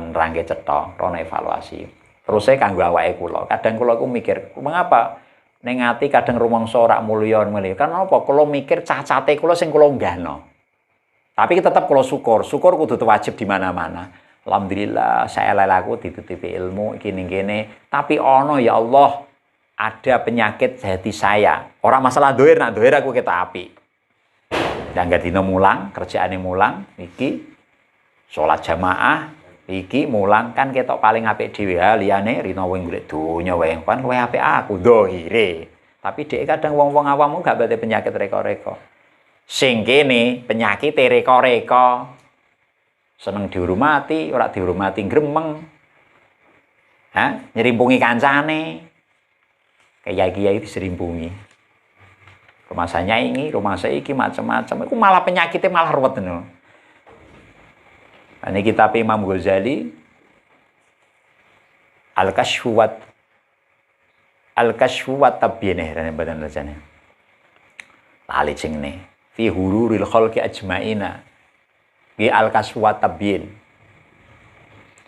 rangke cetha, rono evaluasi. Terus saya kanggo awake kula. Kadang kula ku mikir, mengapa ning ati kadang rumangsa ora mulya ngene. Kan apa kula mikir cacate kula sing kula nggahno. Tapi tetap kula syukur kudu wajib di mana-mana. Alhamdulillah saya lelaku ditutupi ilmu iki ning kene, tapi ana ya Allah ada penyakit hati saya. Orang masalah dohir, nak dohir aku kita api. Dan gak dino mulang, kerjaane mulang, iki sholat jamaah, iki mulang kan ketok paling apik dhewe liyane rino wing golek donya wae kan luwih apik aku dohire. Tapi dhek kadang wong-wong awam gak berarti penyakit reka-reka. Sing kene penyakit reka-reka. Seneng dihormati, ora dihormati gremeng. Nyerimpungi kancane. Kiai-kiai diserimpungi. Rumah saya ini, rumah saya iki macam-macam. Iku malah penyakitnya malah ruwet ngono. Ini kitab Imam Ghazali Al-Kashfu wa Tabyin rene badan rajane. Lali jenenge fi hururil khalqi ajmaina. Bi Al-Kashfu wa Tabyin.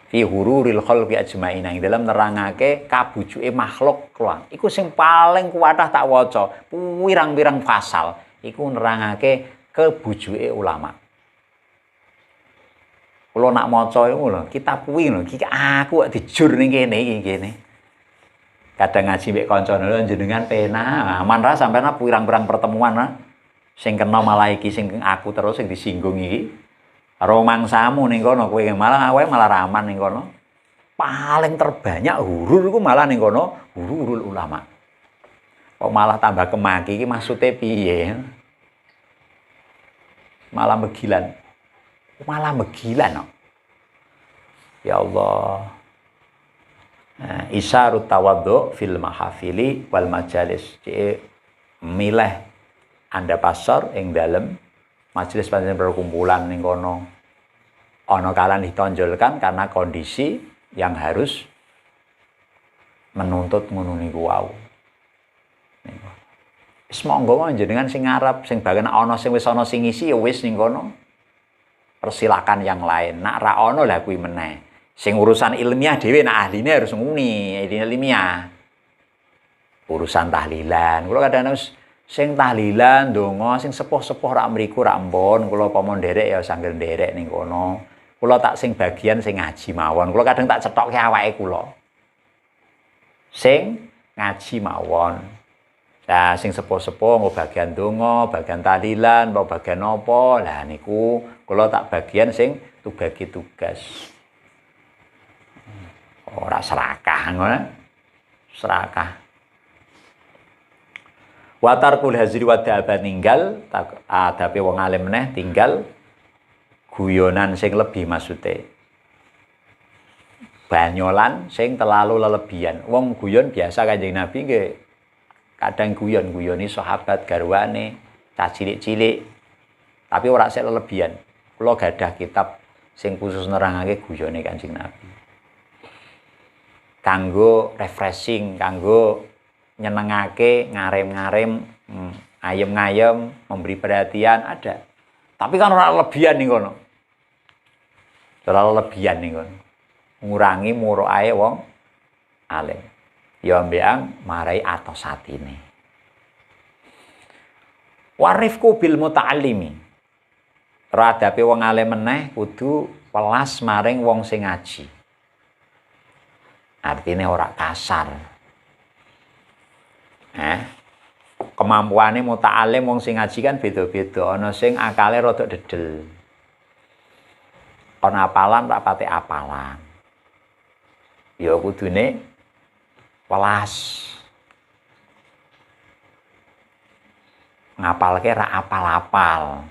Fi hururil khalqi ajmaina ing dalam nerangake kabujuke makhluk keluang. Iku sing paling kuwatah tak waca, pirang-pirang pasal iku nerangake kebujuke ulama. Kula nak maca iku lho, kitab kuwi lho, iki aku kok dijur ning kene iki kene. Kadang ngaji mek kancane lho jenengan pena, aman ra sampeyan pirang-pirang pertemuan sing kena malah iki sing aku terus sing disinggung iki. Karo mangsamu ning kono kowe malah awake malah raman ning kono. Paling terbanyak hurur iku malah ning kono hurul ulama. Kok malah tambah kemaki iki maksude piye? Malah megilan. Malah megilan no. Ya Allah. Isyarut tawadhu fil mahafili wal majalis. Milih anda pasar ing dalem majelis panjenengan perkumpulan ning kono. Ana kalan ditonjolkan karena kondisi yang harus menuntut ngono niku wau. Wis monggo jenengan sing ngarep sing bagian ana sing wis ana sing ngisi ya wis ning kono. Persilakan yang lain. Nak ra ono lah kuwi meneh. Sing urusan ilmiah dhewe nak ahline harus nguni, ilmiah. Urusan tahlilan. Kula kadang sing tahlilan donga sing sepuh-sepuh rak mriku rak empun, kula pamon nderek ya sangger nderek ning kono. Kula tak sing bagian sing ngaji mawon. Kula kadang tak cethokke awake kula. Sing ngaji mawon. Nah, sing sepuh-sepuh mau bagian donga, bagian tahlilan, mau bagian apa, lah niku kula tak bagian sing bagi tugas. Ora serakah ngono. Serakah. Watarkul hazri wa da'aba ninggal, adabe wong alim meneh tinggal guyonan sing lebih maksude. Banyolan sing terlalu lelebihan. Wong guyon biasa Kanjeng Nabi nggih kadang guyon-guyoni sahabat garwane, cah cilik-cilik. Tapi ora sek lelebihan. Kula gadah kitab sing khusus nerangake guyone Kanjeng Nabi. Kanggo refreshing, kanggo nyenengake, ngarem-ngarem, ayem-ngayem, memberi perhatian ada. Tapi kan ora lebihan ning kono. Terlalu lebihan ning kono. Ngurangi muroae wong alim. Ya ambeang marai atos atine. Warifku bil muta'allimi. Radape wong alim meneh kudu welas maring wong sing ngaji. Artine ora kasar. Kemampuane muta'allim wong sing ngaji kan beda-beda. Ana sing akale rada dedel. Ana apalan ora pati apalan. Ya kudune welas. Ngapalke ra apal-apal.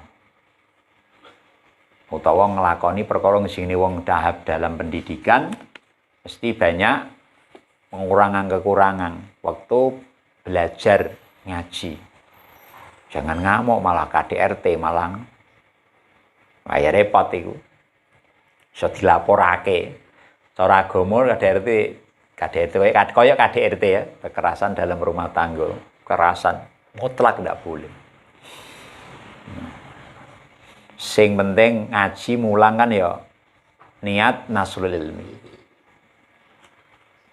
Utawa nglakoni perkara sing wong tahap dalam pendidikan mesti banyak kekurangan waktu belajar ngaji. Jangan ngamuk malah KDRT malah kaya repot iku. Iso dilaporake. Cara agama KDRT kaya KDRT ya, kekerasan dalam rumah tangga, kekerasan mutlak tidak boleh. Sing penting ngaji mulang kan ya niat nasrul ilmi.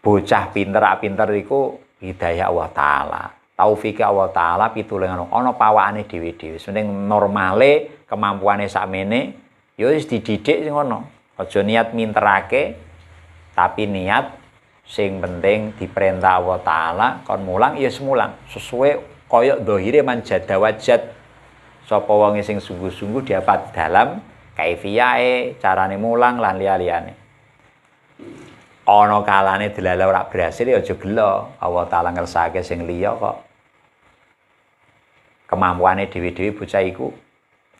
Bocah pinter iku hidayah Allah Ta'ala. taufike Allah taala pitulungan ana pawakane dhewe-dhewe. Penting normale kemampuane sakmene ya wis dididik sing ngono. Aja niat minterake tapi niat sing penting diperintah Allah taala kon mulang ya semulang sesuai kaya dhahire man jadawajat. Sapa wonge sing sungguh-sungguh dapat dalam kaifiyahe, carane mulang lan liya-liyane. Ana kalane delala ora berhasil ya aja gelo. Allah taala ngersake sing liya kok. Kemampuane dhewe-dhewe bocah iku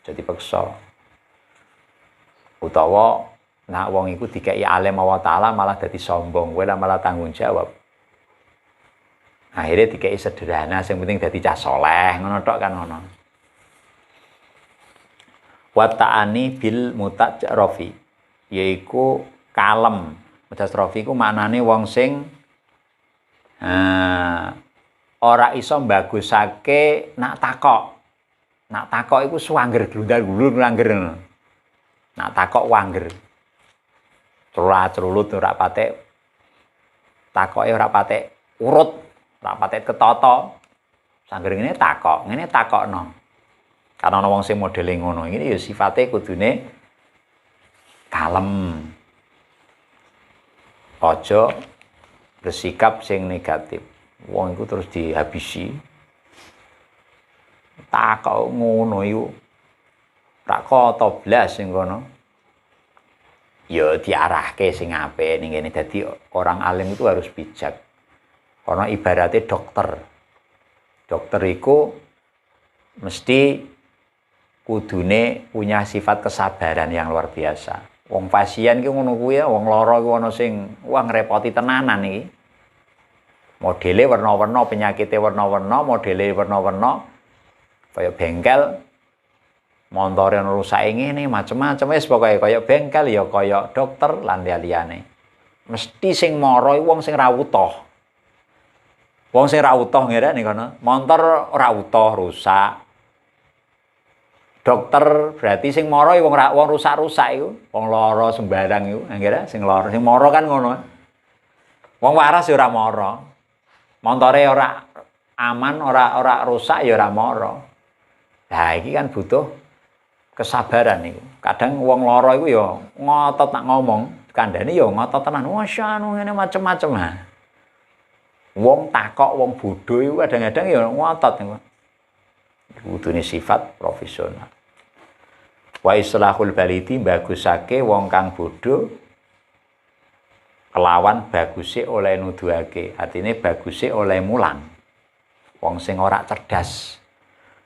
aja dipeksa. Utawa nek wong iku dikeki alim Allah taala malah dadi sombong, kowe malah tanggung jawab. Akhirnya dikeki sederhana, sing penting dadi cah saleh, ngono tok kan ngono. Wa ta'ani bil mutajrafi, yaiku kalem. Mutajrafi iku maknane wong sing ora iso mbagusake nak takok. Nak takok iku suwanger glundar-glundur langger. Nak takok wanger. Trulat-trulut ora patek takoke ora patek urut, ora patek ketata. Sangger ngene takokno. Karena ana wong sing modele ngono, iki ya sifate kudune kalem. Aja bersikap sing negatif. Wong iku terus dihabisi. Takok ngono iku tak kota blas sing kono. Ya diarahke sing apik ning kene. Dadi orang alim itu harus bijak. Karena ibaratnya dokter. Dokter iku mesti kudune punya sifat kesabaran yang luar biasa. Wong pasien ki ngono kuwi ya, wong lara ki ana sing ngrepoti tenanan iki. Modele warna-warna, penyakite warna-warna, modele warna-warna. Kaya bengkel montore ana rusake ngene, macem-macem wis pokoke kaya bengkel ya kaya dokter lan liyane. Mesti sing mara wong sing ra utuh. Wong sing ra utuh ngerane kono, montor ora utuh, rusak. Dokter berarti sing mara wong rusak-rusak iku, wong lara sembarang iku, anggere sing lara, sing mara kan ngono. Wong waras ya ora mara. Montore ora aman, ora rusak ya ora mara. Lah iki kan butuh kesabaran iku. Kadang wong lara iku ya ngotot nak ngomong, kandhane ya ngotot tenan. Masya anu ngene macem-macem. Wong takok, wong bodho iku kadang-kadang ya ngotot niku. Kudune sifat profesional. Wa islahul balidi bagusake wong kang bodho kelawan baguse oleh nuduhake. Artine baguse oleh mulang. Wong sing ora cerdas.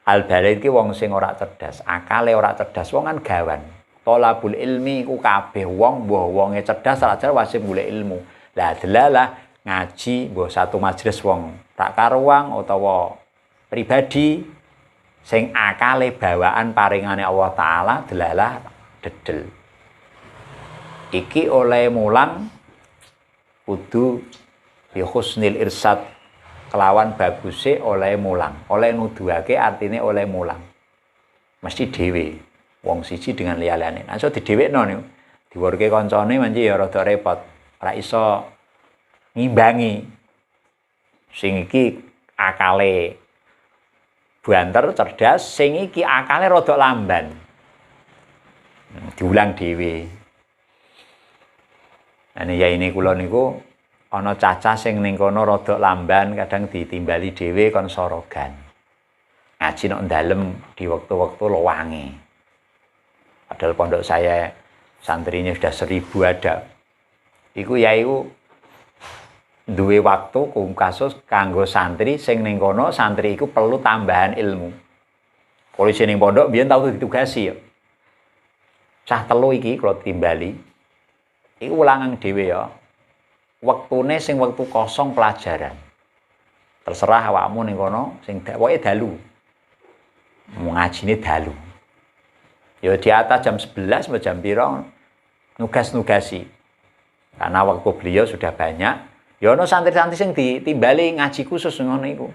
Al balid iki wong sing ora cerdas, akale ora cerdas, wong kan gawan. Thalabul ilmi iku kabeh wong mbah wonge cerdas saja wajib golek ilmu. Lah delalah ngaji mbah satu majelis wong tak karuang utawa pribadi sing akale bawaan paringane Allah taala delalah dedel. Iki oleh mulang kudu bi husnil irsad kelawan baguse oleh mulang. Oleh nuduhake artine oleh mulang. Mesti dhewe wong siji dengan liyane. Nah iso didhewekno niku. Diwurke kancane manci ya rada repot. Ora iso ngimbangi. Sing iki akale banter cerdas, sing iki akale rada lamban. Diulang dhewe. Ane ya ini kula niku ana cacah sing ning kono rada lamban, kadang ditimbali dhewe kon sorogan. Ngaji nek dalem di waktu-waktu luwange. Padahal pondok saya santrinya sudah 1000 ada. Iku yaiku duwe waktu kasus kanggo santri sing ning kono, santri iku perlu tambahan ilmu. Polisi ning pondok biyen tau ditugasi ya. Cah telu iki kula timbali. Iku ulangan dhewe ya. Wektune sing wektu kosong pelajaran. Terserah awakmu ning kono sing pokoke dalu. Ngajine dalu. Ya di atas jam 11 sampai jam piro nugas-nugasi. Karena waktu beliau sudah banyak, ya ono santri-santri sing ditimbali ngaji khusus ngono iku.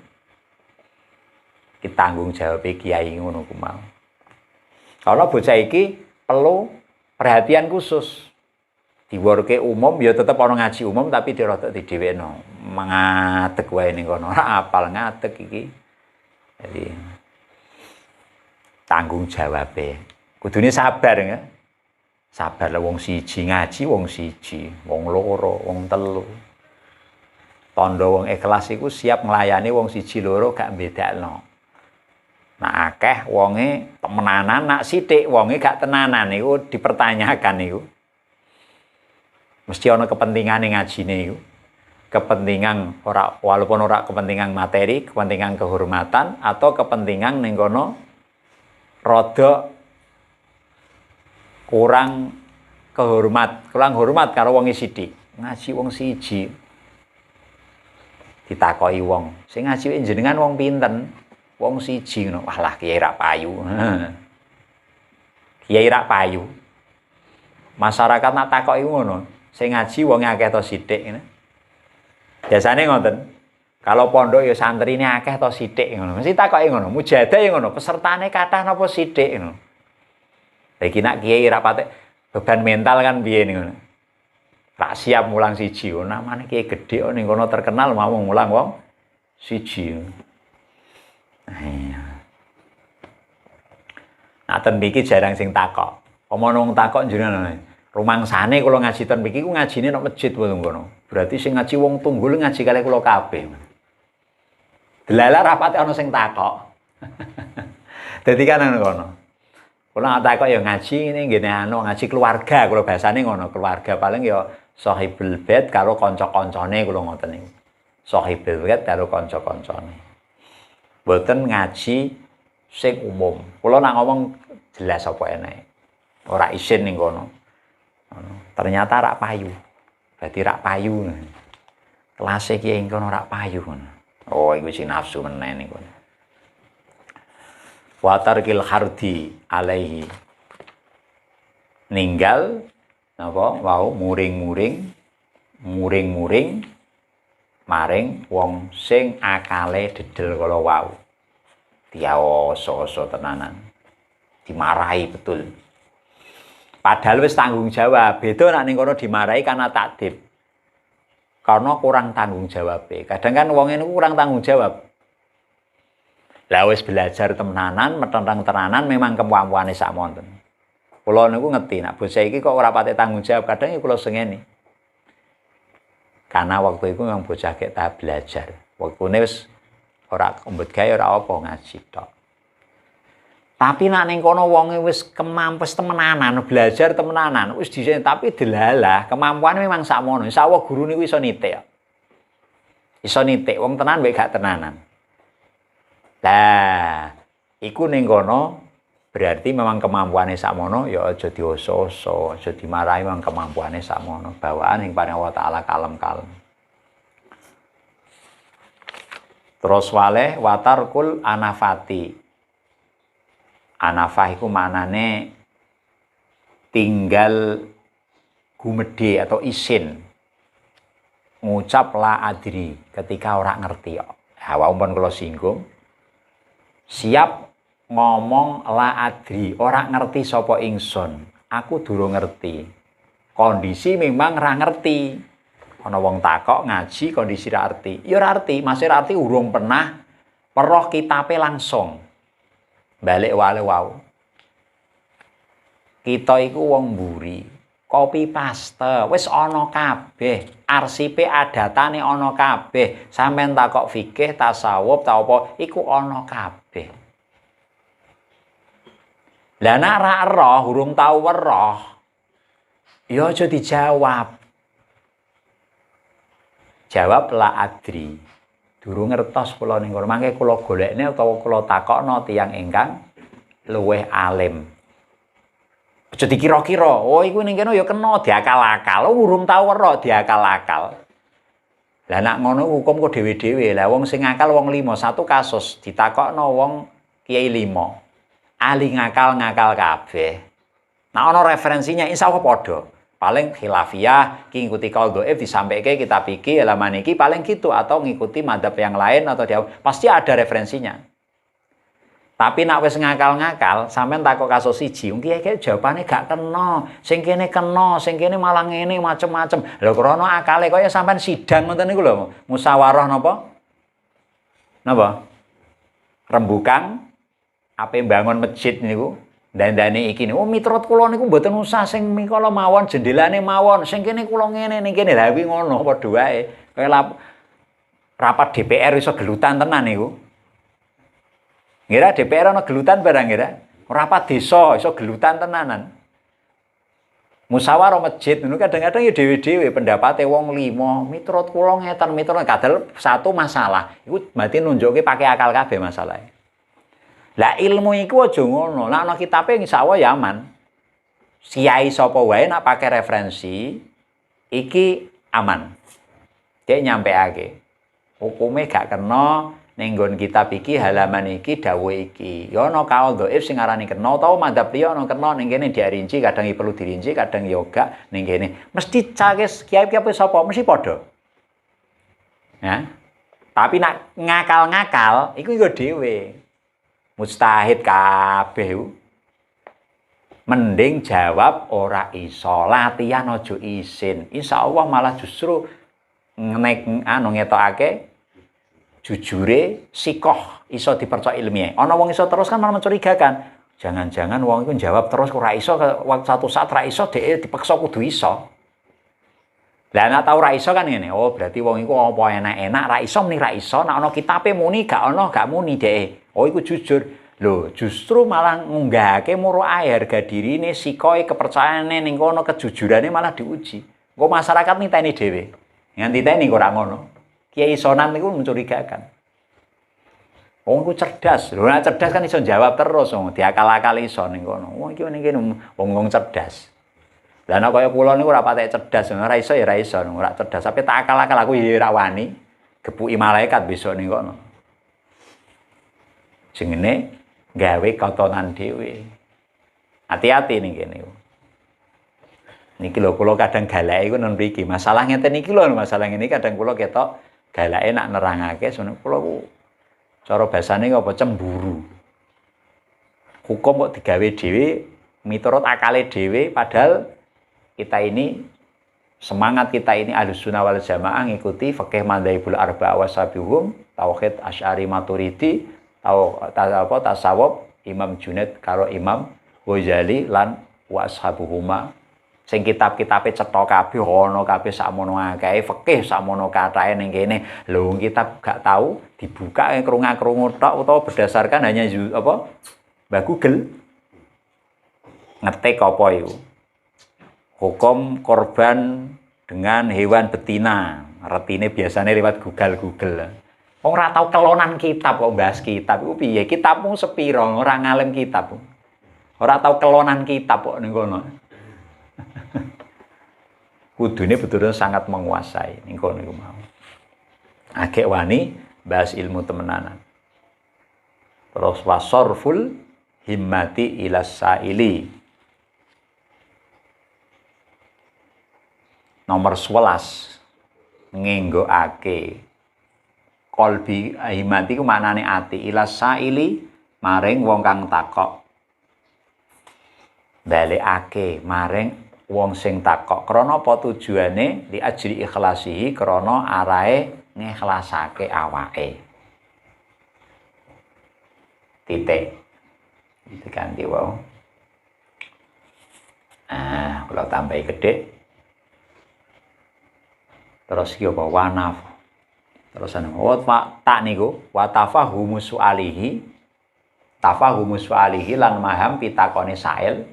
Ki tanggung jawab kiai ngono ku mau. Kalau bocah iki perlu perhatian khusus. diworke umum ya tetep ana ngaji umum tapi dirada didhewekno. Ngadeg wae ning kono, ora apal ngadeg iki. Jadi tanggung jawabe. Kudune sabar ya. Sabar lah wong siji ngaji wong siji, wong loro, wong telu. Tandha wong ikhlas iku siap nglayani wong siji loro gak bedakno. Nak akeh wonge temenanan, nak sithik wonge gak tenanan iku dipertanyakan iku. Mesti ana kepentingane ngajine iku. Kepentingan ora walaupun ora kepentingan materi, kepentingan kehormatan atau kepentingan ning kono rada kurang hormat karo wong sithik. Ngaji wong siji. Ditakoki wong, sing ngaji jenengan wong pinten? Wong siji ngono. Walah kiai rak payu. Kiai rak payu. Masyarakat nak takoki ngono, sing ngaji wong akeh to sithik ngene. Biasane ngoten. Kalau pondok ya santrine akeh to sithik ngono. Mesti takoki ngono, mujadah ya ngono, pesertane kathah napa sithik ngono. Lagi nak kiai rak patek beban mental kan piye ngono. Rak siap mulang siji, namane kiai gedhe ning kono terkenal mau mulang wong siji. Nah, ten mriki jarang sing takok. Omong wong takok jenengan rumangsane kula ngaji ten mriki ku ngajine nang masjid ngono. Berarti sing ngaji wong tunggul ngaji kali kula kabeh. Delalah rapate ana sing takok. Dadi kan ngono. Kula takok ya ngaji ngene ngene anu ngaji keluarga kula basane ngono, keluarga paling ya sahibul bait karo kanca-kancane kula ngoten niku. Sahibul bait karo kanca-kancane. Mboten ngaji sing umum. Kula nak ngomong jelas apa enake. Ora isin ning kono. Ternyata rak payu. Berarti rak payu. Kelas iki ing kono rak payu ngono. Oh, iku sing nafsu meneh niku. Wa tarkil hardi alaihi. Ninggal napa wau muring-muring maring wong sing akale dedel kala wau. Diaoso-oso tenanan. Dimarahi betul. Padahal wis tanggung jawab. Beda nek ning kono dimarahi karena takdib. Karena kurang tanggung jawab. Kadang kan wong niku kurang tanggung jawab. Lah wis belajar temenanan, metentang-tenanan memang kemampuane sakmonten. Kula niku ngerti nek bocah iki kok ora pate tanggung jawab, kadang ya kula sengeni. Karena waktu itu memang bocah kek tahap belajar. Waktune wis ora kembet gawe ora apa ngaji tok. Tapi nek ning kono wonge wis kemampus temenanan, belajar temenanan, wis dhisik tapi delalah, kemampuane memang sakmono. Insyaallah guru niku iso nitik. Iso nitik wong tenan wae gak tenanan. Lah, iku ning kono berarti memang kemampuane sakmono ya aja dioso-oso, aja dimarahi memang kemampuane sakmono. Bawaan ing paring Allah Taala kalem-kalem. Terus waleh watarkul anafati. Anafah iku maknane tinggal gumedhe atau isin. Ngucap la adri ketika ora ngerti kok. Hawa umpun kula singgung. Siap ngomong la adri, ora ngerti sapa ingsun. Aku durung ngerti. Kondisi memang ora ngerti. Ana wong takok ngaji kondisi ra arti. Ya ora arti, masih ra arti urung pernah peroh kitabe langsung. Balik wale wau. Kita iku wong mburi. Copy paste wis ana kabeh. Arsipe adatane ana kabeh. Sampeyan takok fikih, tasawuf, ta apa iku ana kabeh. Lah nek ra roh, urung tau weruh. Ya aja dijawab. Jawab la adri. Durung ngertos kula ning kono. Mangke kula golekne utawa kula takokno tiyang ingkang luweh alim. Aja dikira-kira, oh iku ning kene ya kena diakal-akal. Urung tau weruh diakal-akal. Lah nek ngono hukum kok dhewe-dhewe. Lah wong sing akal wong 5, satu kasus ditakokno wong kiai 5. Ali ngakal kabeh. Nah ana referensinya insyaallah padha. Paling khilafiyah ki ngikuti qaul dhaif disampaike kita pikir halaman iki paling gitu atau ngikuti madhab yang lain atau dia pasti ada referensinya. Tapi nak wis ngakal-ngakal, sampean takok kasus siji, kiye-kiye jawabane gak kena, sing kene kena, sing kene malah ngene macem-macem. Lho krana akale kaya sampean sidang ngoten niku lho, musyawarah napa? Napa? Rembukan ape bangun masjid niku. Dandane iki niku, miturut kula niku mboten usah sing mikala mawon, jendelane mawon, sing kene kula ngene ning kene. Lah kuwi ngono padha wae. Kaya rapat DPR iso gelutan tenan niku. Ngira DPR ana gelutan barang ngira. Rapat desa iso gelutan tenanan. Musyawarah masjid niku kadang-kadang ya dhewe-dhewe pendapate wong 5, miturut kula ngeten, miturut kadal satu masalah. Iku berarti nunjukke pakai akal kabeh masalahe. Lah ilmu iku aja ngono. Lah ana kitabe insyaallah ya aman. Kiai sapa wae nak pakai referensi iki aman. Dek nyampeake. Hukume gak kena ning nggon kitab iki halaman iki dawuh iki. Ya ana kaul dhaif sing arani kena utawa madzhab liya ana kena ning kene dirinci, kadang perlu dirinci, kadang ya gak ning kene. Mesti cakes kiai-kiai sapa mesti padha. Ya. Tapi nak ngakal-ngakal iku yo dhewe. Mustahid kabeh. Mending jawab ora iso, latihan aja isin. Insyaallah malah justru ngetokake jujure sikoh iso dipercaya ilmiah. Ana wong iso terus kan malah mencurigakan. Jangan-jangan wong iku jawab terus ora iso waktu satu saat ra iso dhek dipaksa kudu iso. Lah nek tau ra iso kan ngene. Oh, berarti wong iku apa enak-enak ra iso muni ra iso, nek ana kitabe muni gak muni dhek. Oh iku jujur. Lho, justru malah ngunggahake muru harga dirine, sikoe kepercayaane ning kono, kejujurane malah diuji. Engko masyarakat niteni dhewe. Nganti teni kok ora ngono. Kiai sonan niku mencurigakan. Wong ku cerdas. Lho nek cerdas kan iso jawab terus, diakal-akali iso ning kono. Wong iki ning kene wong cerdas. Lah nek kaya kula niku ora patek cerdas, ora iso ya ora iso, ora cerdas. Tapi tak akal-akal aku ya ora wani. Gepuki malaikat besok ning kono. Jenenge gawe kotonan dhewe. Hati-hati ning kene. Niki lho kula kadang galake iku nang mriki. Masalah ngeten iki lho, masalah ngene kadang kula ketok galake nak nerangake sono kula ku cara basane apa cemburu. Hukum kok digawe dhewe miturut akale dhewe padahal kita ini semangat kita ini Ahlussunnah wal Jamaah ngikuti fikih madzhabul arba'ah wasabihum, tauhid Asy'ari Maturidi, tasawuf Imam Junaid karo Imam Ghazali lan wa ashabuhuma. Sing kitab-kitabe cetha kabeh ana kabeh sakmono akeh fikih sakmono kathahe ning kene. Lho kitab gak tahu dibuka krungu-krungu tok utawa berdasarkan hanya apa? Mbah Google. Ngetik apa iku? Hukum korban dengan hewan betina. Artine biasanya lewat Google. Wong ora tau kelonan kitab kok bahas kitab iku piye? Kitabmu sepiro ora ngalem kitab. Ora tau kelonan kitab kok ning kono. Kudune betul-betul sangat menguasai ning kono iku mau. Agek wani bahas ilmu temenanan. Terus wasorful himmati ilas saili. Nomor 11 ngenggokake qalbi himmati ku maknane ati ilas saili maring wong kang takok. Balekake maring wong sing takok. Krana apa tujuane li ajri ikhlasihi krana arahe ngikhlasake awake. Titik. Itu ganti wae. Kalau tambahi gede. Terus iki apa wanaf. Terus tak niku wa tafahumus sualihi. Tafahumus sualihi lan maham pitakone sail.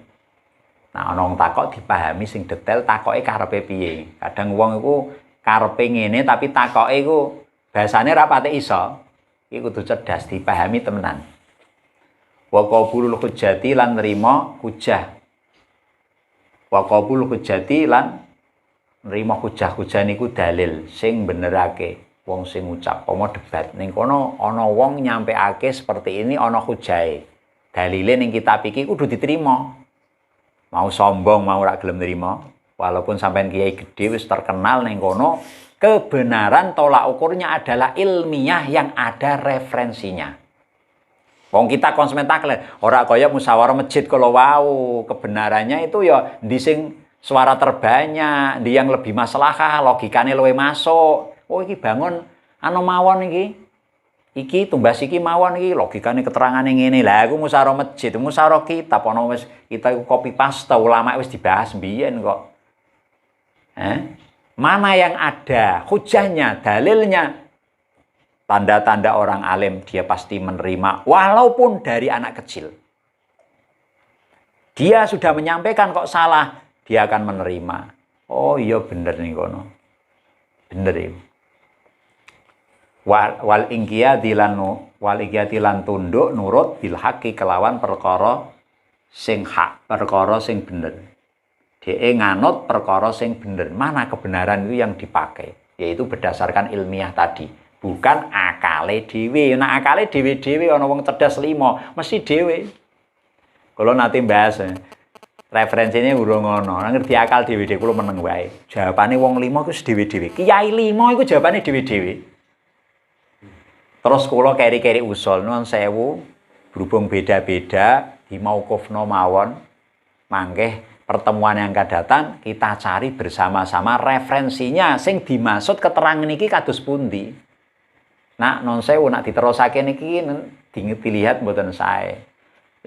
Nah, ana wong takok dipahami sing detail takoke karepe piye. Kadang wong iku karepe ngene tapi takoke iku bahasane ra pati iso. Iki kudu cerdas dipahami temenan. Wa qabulul hujjati lan nrimo hujjah. Wa qabul hujjati lan nrimo hujjah-hujjah niku dalil sing benerake wong sing ngucap. Apa debat ning kono ana wong nyampeake seperti ini ana hujjahe. Dalile ning kitab iki kudu diterima. Mau sombong mau ora gelem nerima, walaupun sampean kiai gede wis terkenal ning kono, kebenaran tolak ukurnya adalah ilmiah yang ada referensinya. Wong kita konsumen taklid, ora kaya musyawarah masjid kalau wau, kebenarannya itu ya di sing suara terbanyak, di yang lebih maslahah, logikane luwih masuk. Oh iki bangun anu mawon iki. Iki tumbas iki mawon iki logikane keterangane ngene. Lah aku musyawarah masjid, musyawarah kitab ana wis kita copy paste ulama wis dibahas mbiyen kok. Mana yang ada hujahnya, dalilnya, tanda-tanda orang alim dia pasti menerima walaupun dari anak kecil. Dia sudah menyampaikan kok salah, dia akan menerima. Oh iya bener nih kono. Bener ya. Wal ingkiyati lan tunduk nurut bil haqi kelawan perkara sing hak, perkara sing bener. Dia nganut perkara sing bener. Mana kebenaran itu yang dipakai? Yaitu berdasarkan ilmiah tadi. Bukan akale dhewe. Nah akale dhewe-dhewe ana wong cerdas 5, mesti dhewe. Kalau nanti bahas referensinya urung ngono. Ngerti akal dhewe-dhewe kula meneng wae. Jawabane wong 5 iku dhewe-dhewe. Kiai 5 iku jawabane dhewe-dhewe. Terus kula keri-keri usul nuwun sewu, berhubung beda-beda di mauqufno mawon. Mangke pertemuan yang akan datang kita cari bersama-sama referensinya sing dimaksud keterangan niki kados pundi. Nak non sewu nak diterusake niki dilihat mboten sae.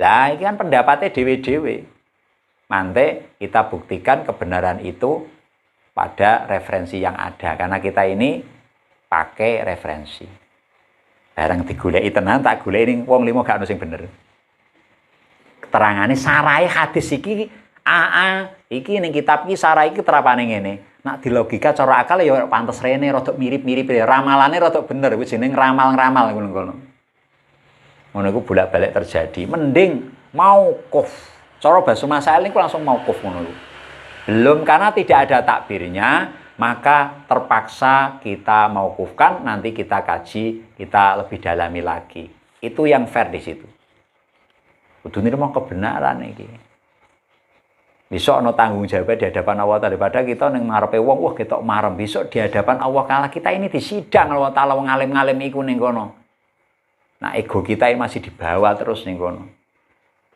Lah iki kan pendapatnya dhewe-dhewe. Mante kita buktikan kebenaran itu pada referensi yang ada karena kita ini pakai referensi. Barang digoleki tenan tak goleki wong 5 gak ono sing bener. Keterangane sarai hadis iki iki ning kitab iki sarai iki terapane ngene. Nak di logika cara akal ya pantes rene rada mirip-mirip ya. Ramalane rada bener wis jeneng ramal-ramal ngono-ngono. Ngono iku bolak-balik terjadi. Mending mauquf. Cara basa masail niku langsung mauquf ngono iku. Belum karena tidak ada takbirnya, maka terpaksa kita mauqufkan, nanti kita kaji, kita lebih dalami lagi. Itu yang fair di situ. Kudune mau kebenaran iki. Besok no tanggung jawab di hadapan Allah daripada kita neng ngarepe wong wah ketok marem. Besok di hadapan Allah kalah kita ini disidang Allah Taala wong alim-alim iku ning kono. Nah ego kita ini masih dibawa terus ning kono.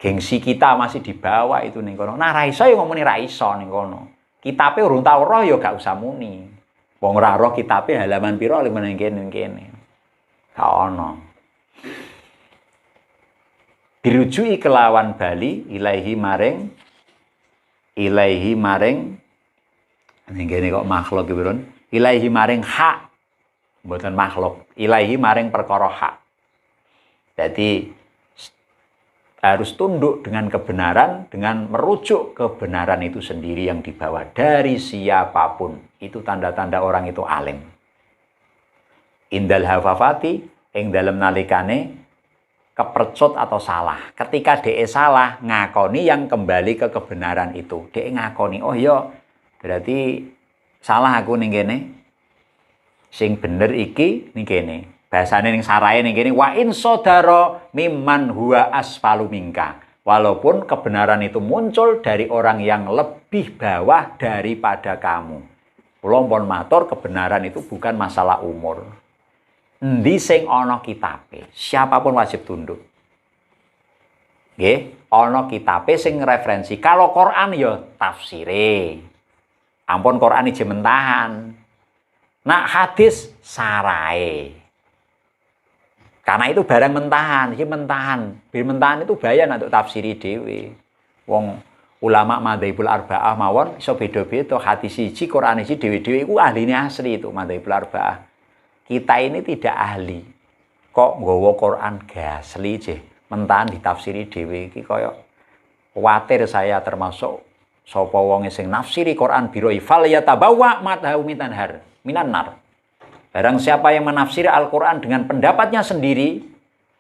Gengsi kita masih dibawa itu ning kono. Nah ra iso ya ngomongin ra iso ning kono. Kitabe urung tau roh ya gak usah muni. Wong ora roh kitabe halaman pira ning kene. Gak ono. Dirujui kelawan bali ilaihi maring ngene kok makhluk iki ilaihi maring hak mboten makhluk ilaihi maring perkara hak. Jadi harus tunduk dengan kebenaran dengan merujuk kebenaran itu sendiri yang dibawa dari siapapun. Itu tanda-tanda orang itu alim. Indal hafafati ing dalem nalikane kepercut atau salah. Ketika DE salah, ngakoni yang kembali ke kebenaran itu. DE ngakoni, oh iya, berarti salah aku ning kene. Sing bener iki ning kene. Bahasane ning sarae ning kene wa in sodaro mimman huwa asfalu minka. Walaupun kebenaran itu muncul dari orang yang lebih bawah daripada kamu. Kula pun matur kebenaran itu bukan masalah umur. Endi sing ana kitabe, siapapun wajib tunduk. Nggih, ana kitabe sing referensi. Kalau Quran ya tafsire. Ampun Quran iki mentahan. Nak hadis sarae. Karena itu barang mentahan, iki mentahan. Bir mentahan itu bahaya untuk tafsiri dhewe. Wong ulama madzhabul arba'ah mawon iso beda-beda. Hadis siji, Quran siji dhewe-dhewe iku ahline asli itu madzhabul arba'ah. Kita ini tidak ahli. Kok nggawa Quran gasli je, mentahan ditafsiri dhewe iki kaya kuwatir saya termasuk sapa wong sing nafsiri Quran biroi fal yatabawa madhau minan nar. Barang siapa yang menafsiri Al-Qur'an dengan pendapatnya sendiri,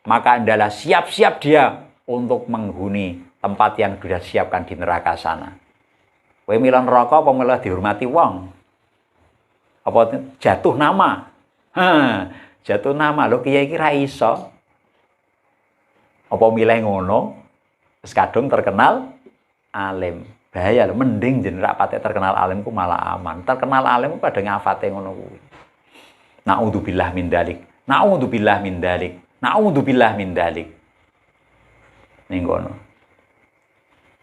maka adalah siap-siap dia untuk menghuni tempat yang sudah siapkan di neraka sana. Kowe milih neraka apa milih dihormati wong? Apa jatuh nama? Jatuh nama lho kiai iki ra iso. Apa milih ngono? Wis kadung terkenal alim. Bahaya lho, mending jeneng patek terkenal alim ku malah aman. Terkenal alim ku padha ngafate ngono kuwi. Na'udzubillah min dalik. Na'udzubillah min dalik. Na'udzubillah min dalik. ning kono.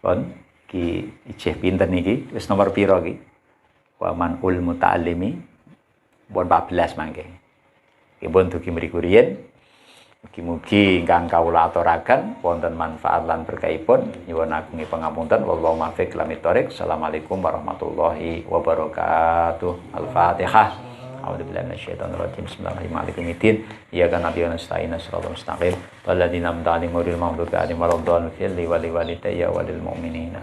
Kon ki ijeh pinten niki wis nomor pira ki? Wa man ul muta'allimi bon 14 mangke. Ki pun dugi mriku riyin. Mugi-mugi ingkang kawula aturaken wonten manfaat lan berkahipun. Nyuwun agungi pangapunten. Wallahu muwaffiq ila thoriq. Assalamualaikum warahmatullahi wabarakatuh. Al-Fatihah. A'udzubillahi minasyaitonir rajim. Bismillahirrahmanirrahim. Iyyaka na'budu wa nasta'inu shiratal mustaqim. Walladzina an'amta 'alaihim ghairil maghdubi 'alaihim waladdallin. Fil wali walidayya walil mu'minina.